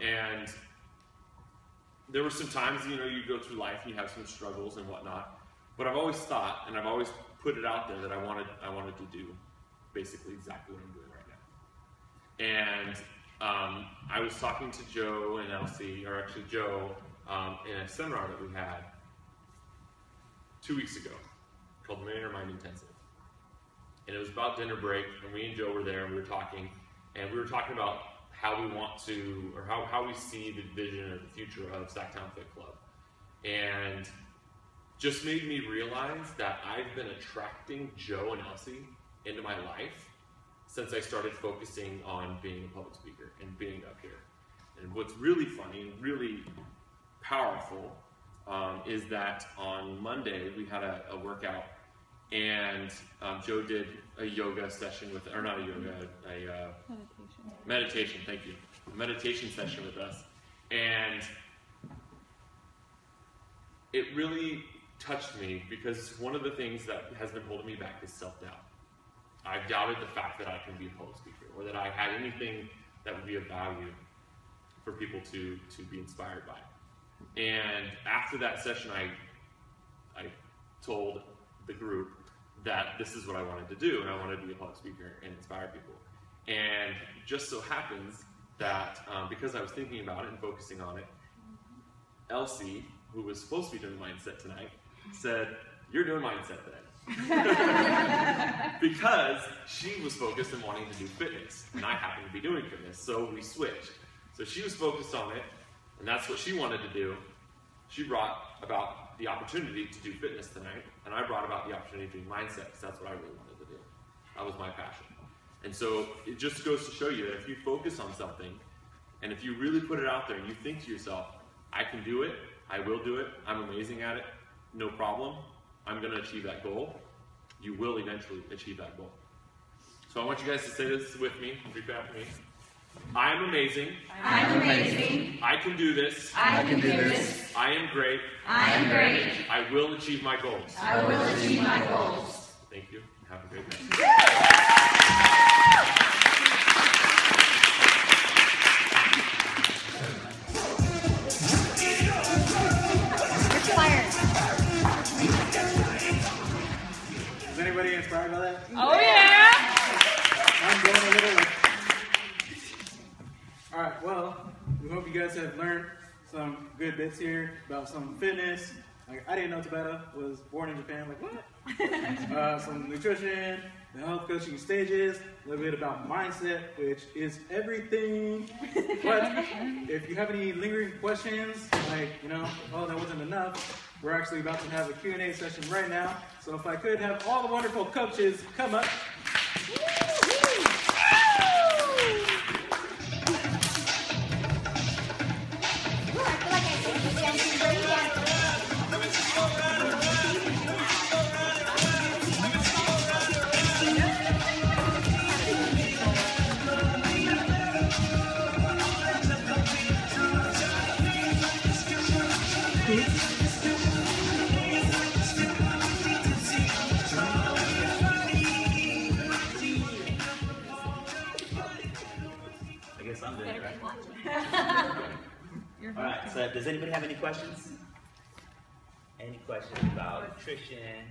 And there were some times, you go through life and you have some struggles and whatnot. But I've always thought, and I've always put it out there that I wanted to do basically exactly what I'm doing right now. And I was talking to Joe and Elsie, or actually Joe, in a seminar that we had 2 weeks ago called Millionaire Mind Intensive. And it was about dinner break, and me and Joe were there, and we were talking about how we want to, or how we see the vision or the future of SacTown Fitclub. And just made me realize that I've been attracting Joe and Elsie into my life since I started focusing on being a public speaker and being up here. And what's really funny and really powerful is that on Monday we had a workout, and Joe did a yoga session with, or not a yoga, meditation, thank you. A meditation session with us. And it really touched me because one of the things that has been holding me back is self-doubt. I've doubted the fact that I can be a public speaker, or that I had anything that would be of value for people to be inspired by. And after that session, I told the group that this is what I wanted to do, and I wanted to be a public speaker and inspire people. And just so happens that because I was thinking about it and focusing on it, Elsie, who was supposed to be doing mindset tonight, said, "You're doing mindset then." Because she was focused on wanting to do fitness, and I happened to be doing fitness, so we switched. So she was focused on it, and that's what she wanted to do. She brought about the opportunity to do fitness tonight, and I brought about the opportunity to do mindset, because that's what I really wanted to do. That was my passion. And so it just goes to show you that if you focus on something, and if you really put it out there, and you think to yourself, I can do it, I will do it, I'm amazing at it, no problem, I'm going to achieve that goal, you will eventually achieve that goal. So I want you guys to say this with me, repeat after me. I am amazing. I am amazing. I can do this. I can do this. I am great. I am great. I will achieve my goals. I will achieve my goals. Thank you. Have a great day. Is anybody inspired by that? Oh yeah! I'm going a little like... Alright, well, we hope you guys have learned some good bits here about some fitness. Like, I didn't know Tabata was born in Japan. Like, what? Some nutrition, the health coaching stages, a little bit about mindset, which is everything. But if you have any lingering questions, like, oh, that wasn't enough, we're actually about to have a Q&A session right now. So if I could have all the wonderful coaches come up. I guess I'm doing it right. All right, so does anybody have any questions? Any questions about nutrition?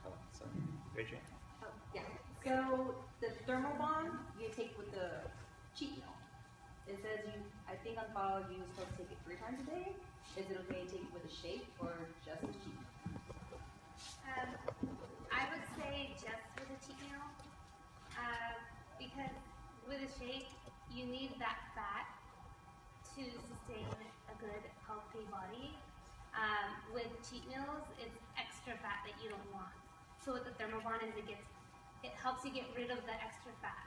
Oh, sorry. Rachel? Oh, yeah. So the thermal bond you take with the cheat meal. It says I think on file you're supposed to take it 3 times a day. Is it okay to take it with a shake or just a cheat meal? I would say just with a cheat meal, because with a shake, you need that fat to sustain a good, healthy body. With cheat meals, it's extra fat that you don't want. So what the Thermobond is, it helps you get rid of the extra fat.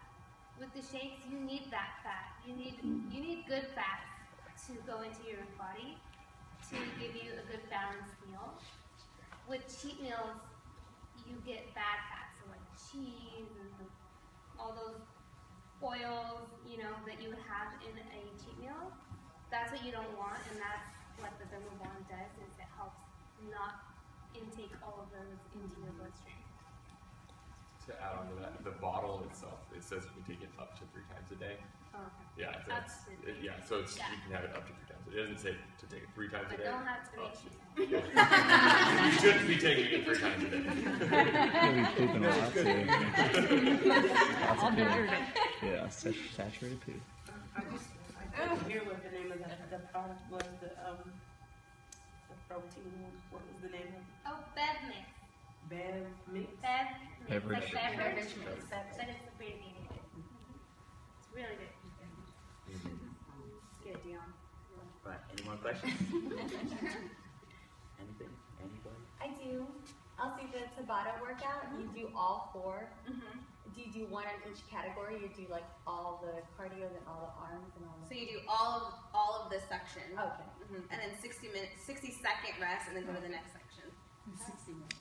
With the shakes, you need that fat. You need good fats to go into your body to give you a good balanced meal. With cheat meals, you get bad fats, so like cheese and all those oils, that you would have in a cheat meal. That's what you don't want, and that's what the Thermobond does, is it helps not intake all of those into your bloodstream. to add on to that, the bottle itself, it says you can take it up to 3 times a day. Oh, okay. Yeah, so it's, you can have it up to 3 times. It doesn't say to take it 3 times a I day. don't have to make You shouldn't be taking it 3 times a day. You'll be pooping a lot too. Lots All of poo. dirty. Yeah, saturated poo. I couldn't hear what the name of the product was, the protein, what was the name of it? Oh, Bev Mix. Bev Mix? Bev Mix. Beverage. Like beverage mix. But it's the pretty thing. It's really good. Get it, Dion. Right. Any more questions? Anything? Anybody? I do. I'll see the Tabata workout. You do all 4. Do you do one on each category? You do like all the cardio and all the arms and all So you do all of this section. Okay. And then 60-second rest, and then go to the next section. 60 minutes.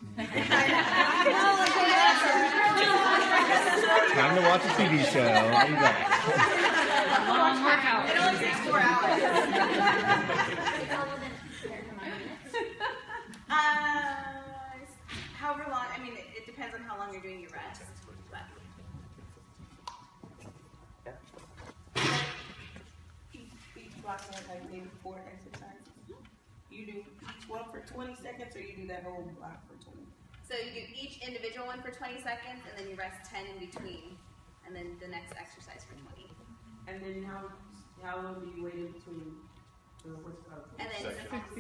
Time to watch a TV show. I'll be back. Long workout. It only takes 4 hours. It's all within a certain amount of minutes. However long, I mean, it depends on how long you're doing your rest. But Each block has like maybe 4 exercises. You do each one for 20 seconds, or you do that whole block for 20? so you do each individual one for 20 seconds, and then you rest 10 in between, and then the next exercise for 20. And then how long do you wait in between what's it called? And then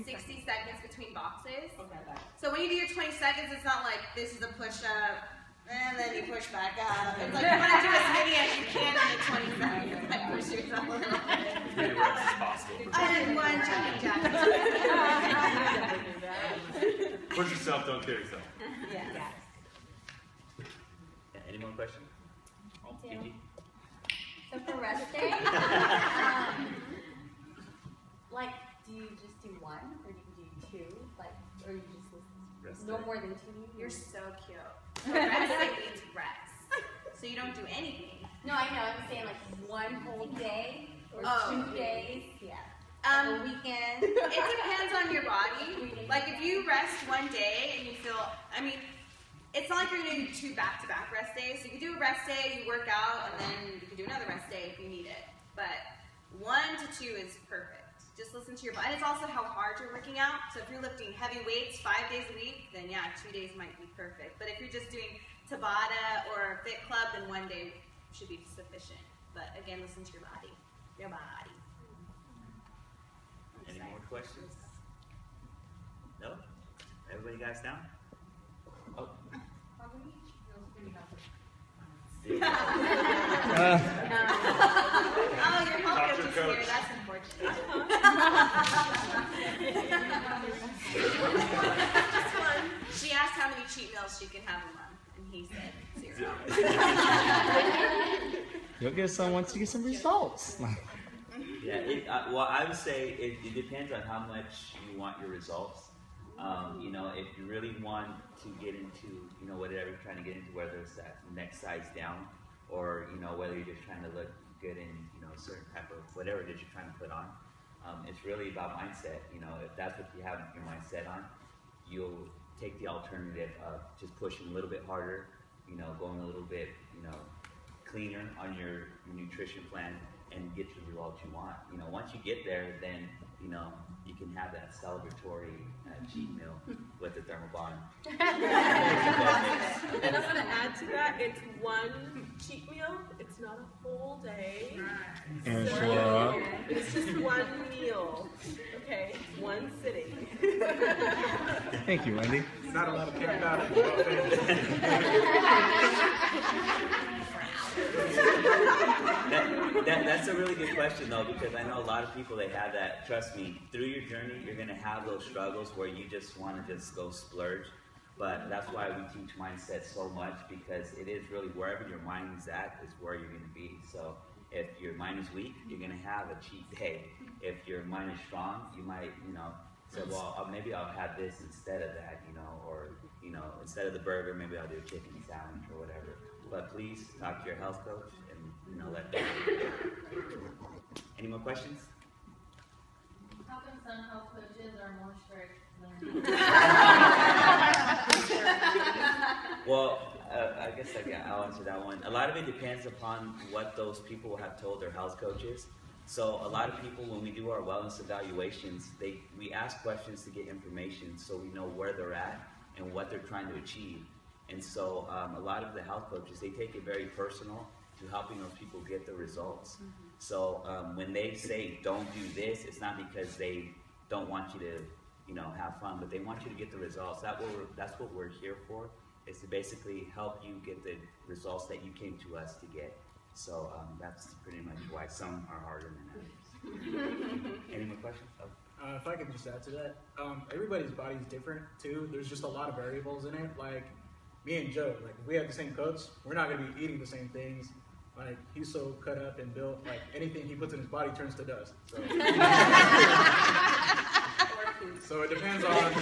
60 seconds between boxes. Okay, got it. So when you do your 20 seconds, it's not like this is a push-up, and then you push back up. It's like you want to do as many as you can in the 20 seconds. Like push yourself a little bit. As many reps as possible. And then one jumping jack. Push yourself, don't kill yourself. Yeah. Yeah, any more questions? Gigi? So for rest day, like, do you just do 1 or do you do 2? Like, or you just no more than 2? You're so cute. Rest day means rest. So you don't do anything. No, I know. I'm saying like 1 whole day or 2 days. Yeah. A weekend. It depends on your body. Like if you rest 1 day and you feel, I mean, it's not like you're going to do 2 back-to-back rest days. So you can do a rest day, you work out, and then you can do another rest day if you need it. But 1 to 2 is perfect. Just listen to your body. And it's also how hard you're working out. So if you're lifting heavy weights 5 days a week, then yeah, 2 days might be perfect. But if you're just doing Tabata or Fitclub, then 1 day should be sufficient. But again, listen to your body. Your body. Any more questions? No? Everybody guys down? Oh. Oh, your health coach is here. That's unfortunate. She asked how many cheat meals she can have a month, and he said 0. You'll get some once you get some results. Yeah, well, I would say it depends on how much you want your results. You know, if you really want to get into, you know, whatever you're trying to get into, whether it's that next size down, or, you know, whether you're just trying to look good in, you know, a certain type of whatever it is you're trying to put on, it's really about mindset. You know, if that's what you have your mindset on, you'll take the alternative of just pushing a little bit harder, you know, going a little bit, you know, cleaner on your nutrition plan, and get the results you want. You know, once you get there, then, you know, you can have that celebratory cheat meal with the thermal bond. And I'm going to add to that, it's 1 cheat meal. It's not a whole day. And So, it's just 1 meal. Okay, 1 sitting. Thank you, Wendy. Not a lot of people about it. That's a really good question though, because I know a lot of people that have that. Trust me, through your journey, you're gonna have those struggles where you just want to just go splurge. But that's why we teach mindset so much, because it is really wherever your mind is at is where you're gonna be. So if your mind is weak, you're gonna have a cheat day. If your mind is strong, you might, you know, say, well, maybe I'll have this instead of that, you know, or, you know, instead of the burger, maybe I'll do a chicken sandwich or whatever. But please talk to your health coach and, you know, let them. Any more questions? How come some health coaches are more strict than Well, I guess I'll answer that one. A lot of it depends upon what those people have told their health coaches. So a lot of people, when we do our wellness evaluations, we ask questions to get information so we know where they're at and what they're trying to achieve. And so a lot of the health coaches, they take it very personal to helping those people get the results. So when they say don't do this, it's not because they don't want you to, have fun, but they want you to get the results. That's what we're here for, is to basically help you get the results that you came to us to get. So that's pretty much why some are harder than others. Any more questions? Oh. If I could just add to that, everybody's body is different too. There's just a lot of variables in it. Like me and Joe, like if we have the same coach, we're not gonna be eating the same things. Like he's so cut up and built, like anything he puts in his body turns to dust. So it depends on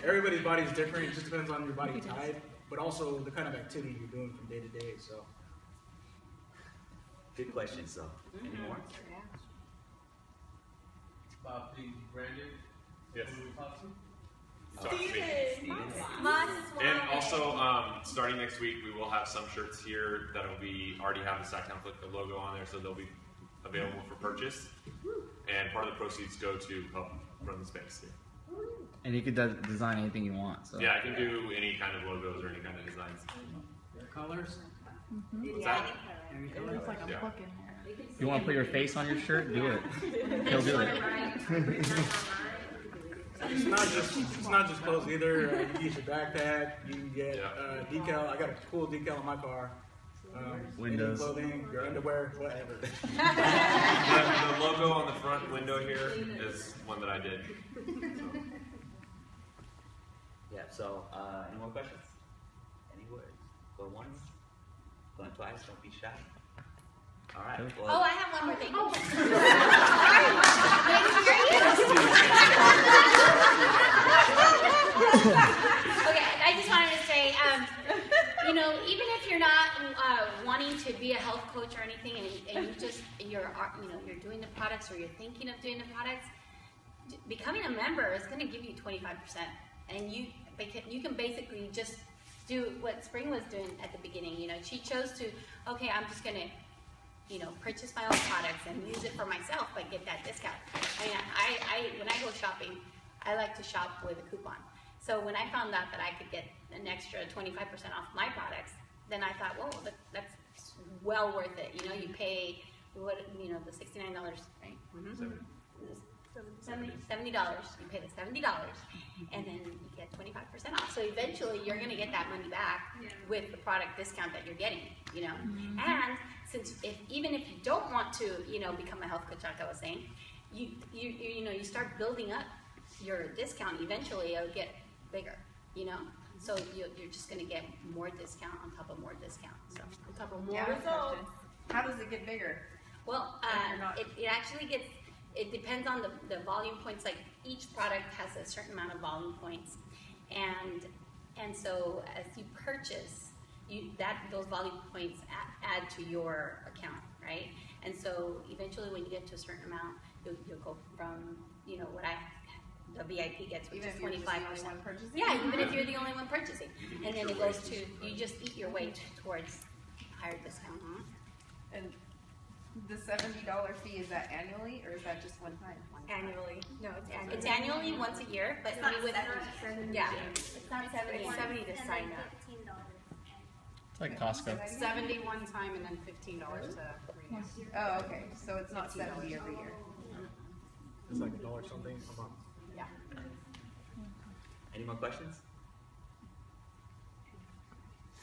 everybody's body is different. It just depends on your body type, but also the kind of activity you're doing from day to day. So good question. So any more? Please, Brandon. Yes. Who do we talk to? Talk to me. Steven. And also, starting next week, we will have some shirts here that'll already have the SacTown Fitclub logo on there, so they'll be available for purchase. And part of the proceeds go to help run the space here. And you could design anything you want. So. Yeah, I can do any kind of logos or any kind of designs. Colors. What's that? It's like a Yeah. book in here. If you want to put your face on your shirt, do it. He'll do it. It's not just clothes either. You can get your backpack. You can get decal. I got a cool decal on my car. Windows. Any clothing, your underwear, whatever. The logo on the front window here is one that I did. Yeah, so any more questions? Any words? Going once? Going twice? Don't be shy. All right. Well, Oh, I have one more thing. Okay, I just wanted to say, even if you're not wanting to be a health coach or anything, and you're doing the products or you're thinking of doing the products, becoming a member is going to give you 25%, and you can basically just do what Spring was doing at the beginning. She chose to, okay, I'm just going to purchase my own products and use it for myself, but get that discount. I mean, when I go shopping, I like to shop with a coupon. So when I found out that I could get an extra 25% off my products, then I thought, whoa, that's well worth it. You pay the $69, right? Mm-hmm. $70. You pay the $70, and then you get 25% off. So eventually, you're going to get that money back with the product discount that you're getting. Mm-hmm. And since even if you don't want to, become a health coach, like I was saying, you start building up your discount. Eventually, it'll get bigger. So you're just going to get more discount on top of more discount. So On top of more results. How does it get bigger? well, it actually gets. It depends on the volume points. Like each product has a certain amount of volume points, and so as you purchase, those volume points add to your account, right? And so eventually, when you get to a certain amount, you'll go from what the VIP gets, which is 25%. Yeah, even if you're the only one purchasing, and then it goes to you just eat your way towards higher discount. And the $70 fee, is that annually or is that just one time? Annually. No, it's annually. It's annually once a year, but It's not with 70. yeah, it's not 70. It's 70 to sign up. It's like Costco. 70 one time and then $15 to renew. Oh, okay. So it's not 70 every year. It's like $1 something a month. Yeah. any more questions?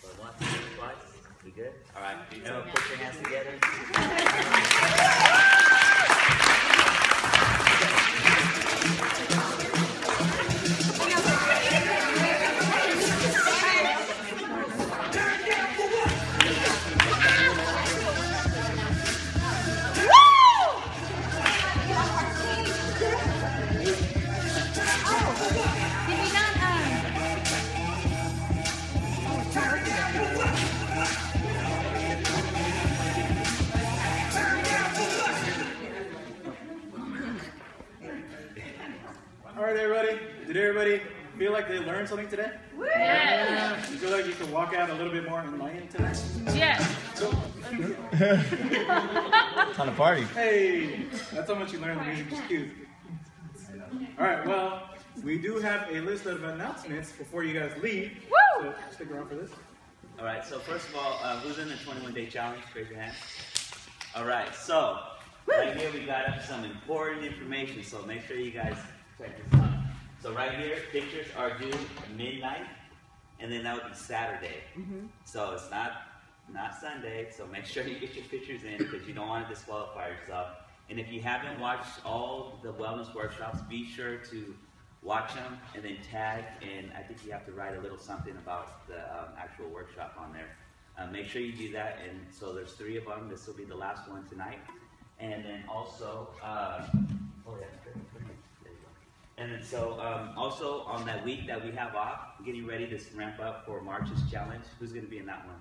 Going once, twice? We good? All right. Everyone put your hands together. All right, everybody. Did everybody feel like they learned something today? Yeah. You feel like you can walk out a little bit more enlightened tonight? Yeah. It's on a party. Hey, that's how much you learn. The music is cute. All right, well, we do have a list of announcements before you guys leave. Woo! So stick around for this. All right, so first of all, who's in the 21-day challenge? Raise your hand. All right, so right here we got up some important information, so make sure you guys check this out. So right here, pictures are due midnight, and then that would be Saturday. So it's not Sunday, so make sure you get your pictures in because you don't want to disqualify yourself. And if you haven't watched all the wellness workshops, be sure to watch them and then tag, and I think you have to write a little something about the actual workshop on there. Make sure you do that, and so there's 3 of them. This will be the last one tonight. And then also, and then so also on that week that we have off, getting ready to ramp up for March's challenge. Who's going to be in that one?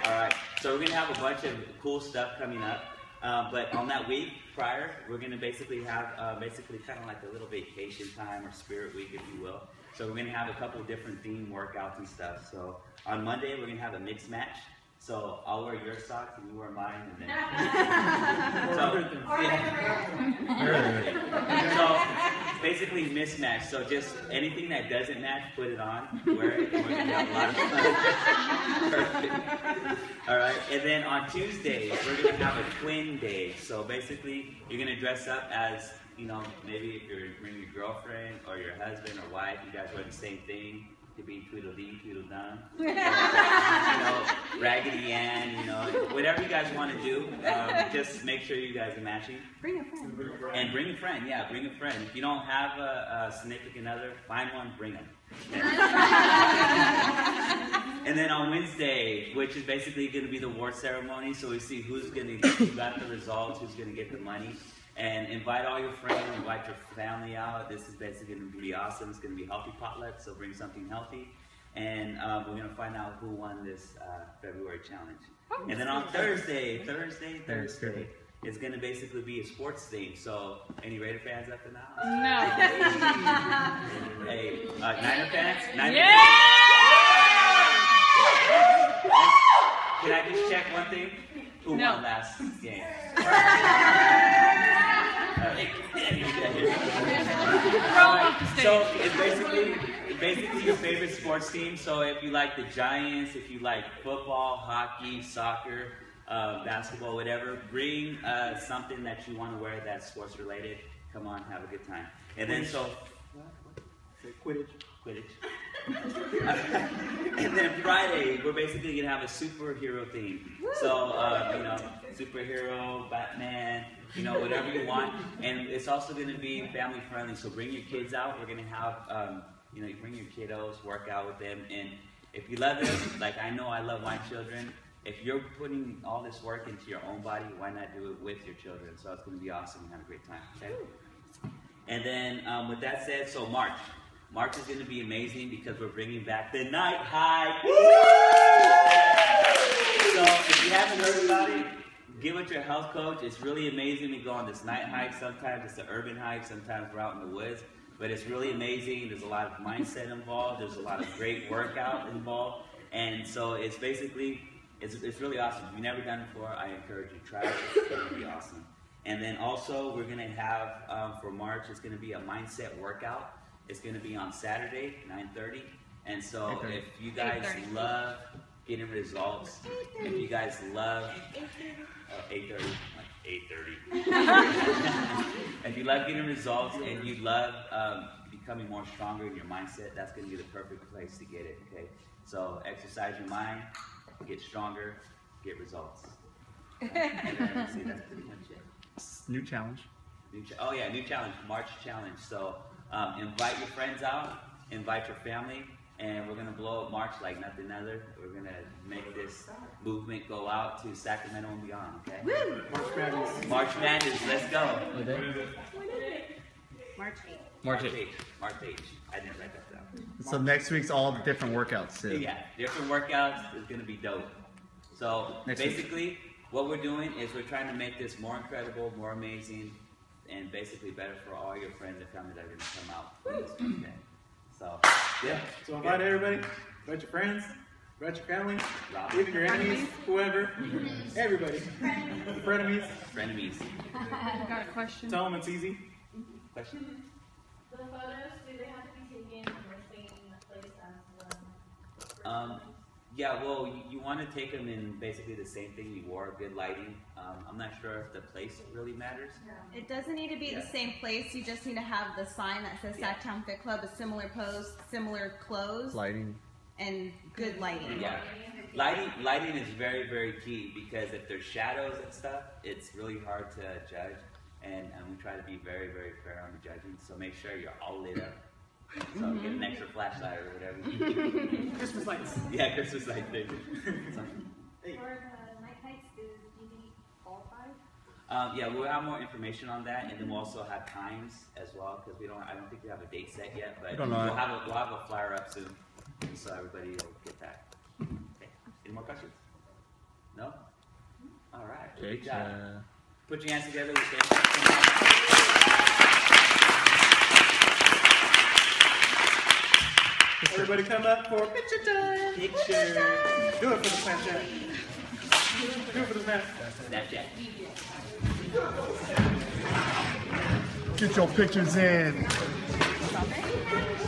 All right, so we're going to have a bunch of cool stuff coming up. But on that week prior, we're going to basically have kind of like a little vacation time or spirit week, if you will. So we're going to have a couple of different theme workouts and stuff. So on Monday, we're going to have a mixed match. So I'll wear your socks and you wear mine, and then so basically mismatch. So just anything that doesn't match, put it on, wear it, and we're gonna have a lot of fun. Perfect. All right, and then on Tuesday we're gonna have a twin day. So basically you're gonna dress up as, you know, maybe if you're bringing your girlfriend or your husband or wife, you guys wear the same thing. Could be Tweedledee, Tweedledum, you know, Raggedy Ann, you know, whatever you guys want to do, just make sure you guys are matching. Bring a friend. And bring a friend, yeah, bring a friend. If you don't have a significant other, find one, bring them. And then on Wednesday, which is basically going to be the award ceremony, so we see who got the results, who's going to get the money. And invite all your friends, invite your family out. This is basically going to be awesome. It's going to be healthy potluck, so bring something healthy. And we're going to find out who won this February challenge. And then on Thursday, it's going to basically be a sports theme. So, any Raider fans up in the house? No. Hey, Niner fans? Niner Yeah! fans? Can I just check one thing? Who won last game? So it's basically your favorite sports team. So if you like the Giants, if you like football, hockey, soccer, basketball, whatever, bring something that you want to wear that's sports related. Come on, have a good time. And then Quidditch. And then Friday, we're basically going to have a superhero theme. So, you know, superhero, Batman, you know, whatever you want. And it's also going to be family friendly. So bring your kids out. We're going to have, you know, you bring your kiddos, work out with them. And if you love them, like I know I love my children, if you're putting all this work into your own body, why not do it with your children? So it's going to be awesome and have a great time. Okay? And then with that said, so March is going to be amazing because we're bringing back the night hike. So if you haven't heard about it, get with your health coach. It's really amazing. We go on this night hike. Sometimes it's an urban hike. Sometimes we're out in the woods. But it's really amazing. There's a lot of mindset involved. There's a lot of great workout involved. And so it's basically, it's really awesome. If you've never done it before, I encourage you to try it. It's going to be awesome. And then also we're going to have, for March, it's going to be a mindset workout. It's going to be on Saturday, 9:30. And so if you guys love getting results, if you guys love 8:30, like 8:30. If you love getting results and you love becoming more stronger in your mindset, that's going to be the perfect place to get it, okay? So exercise your mind, get stronger, get results. See, that's pretty much it. New challenge. New challenge, March challenge. So invite your friends out, invite your family, and we're going to blow up March like nothing other. We're going to make this movement go out to Sacramento and beyond, okay? Woo! March Madness, let's go. What day? March 8th. March 8th. March 8th. I didn't write that down. So next week's all different workouts too. Yeah, different workouts is going to be dope. So basically, what we're doing is we're trying to make this more incredible, more amazing, and basically better for all your friends and family that are going to come out for this weekend. So, yeah. So invite everybody, invite your friends, invite your family, even your enemies, whoever, everybody. Frenemies. Frenemies. Got a question. Tell them it's easy. Question? The photos, do they have to be taken in the same place as the... Yeah, well, you want to take them in basically the same thing you wore, good lighting. I'm not sure if the place really matters. It doesn't need to be the same place. You just need to have the sign that says SacTown Fitclub, a similar pose, similar clothes, Lighting. and good lighting. Yeah. Lighting is very, very key because if there's shadows and stuff, it's really hard to judge. And we try to be very, very fair on the judging. So make sure you're all lit up. So get an extra flashlight or whatever. Christmas lights. Yeah, Christmas light thing. For the night lights, do you need all 5? Yeah, we'll have more information on that, and then we'll also have times as well because I don't think we have a date set yet, but we'll have a flyer up soon, so everybody will get that. Okay. Any more questions? No? All right. Good job. Put your hands together. Everybody come up for picture time. Picture. Do it for the Snapchat. Do it for the Snapchat. Get your pictures in.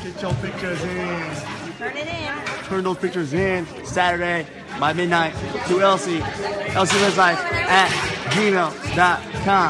Get your pictures in. Turn it in. Turn those pictures in Saturday by midnight to Elsie. Elsie Lives Life at gmail.com.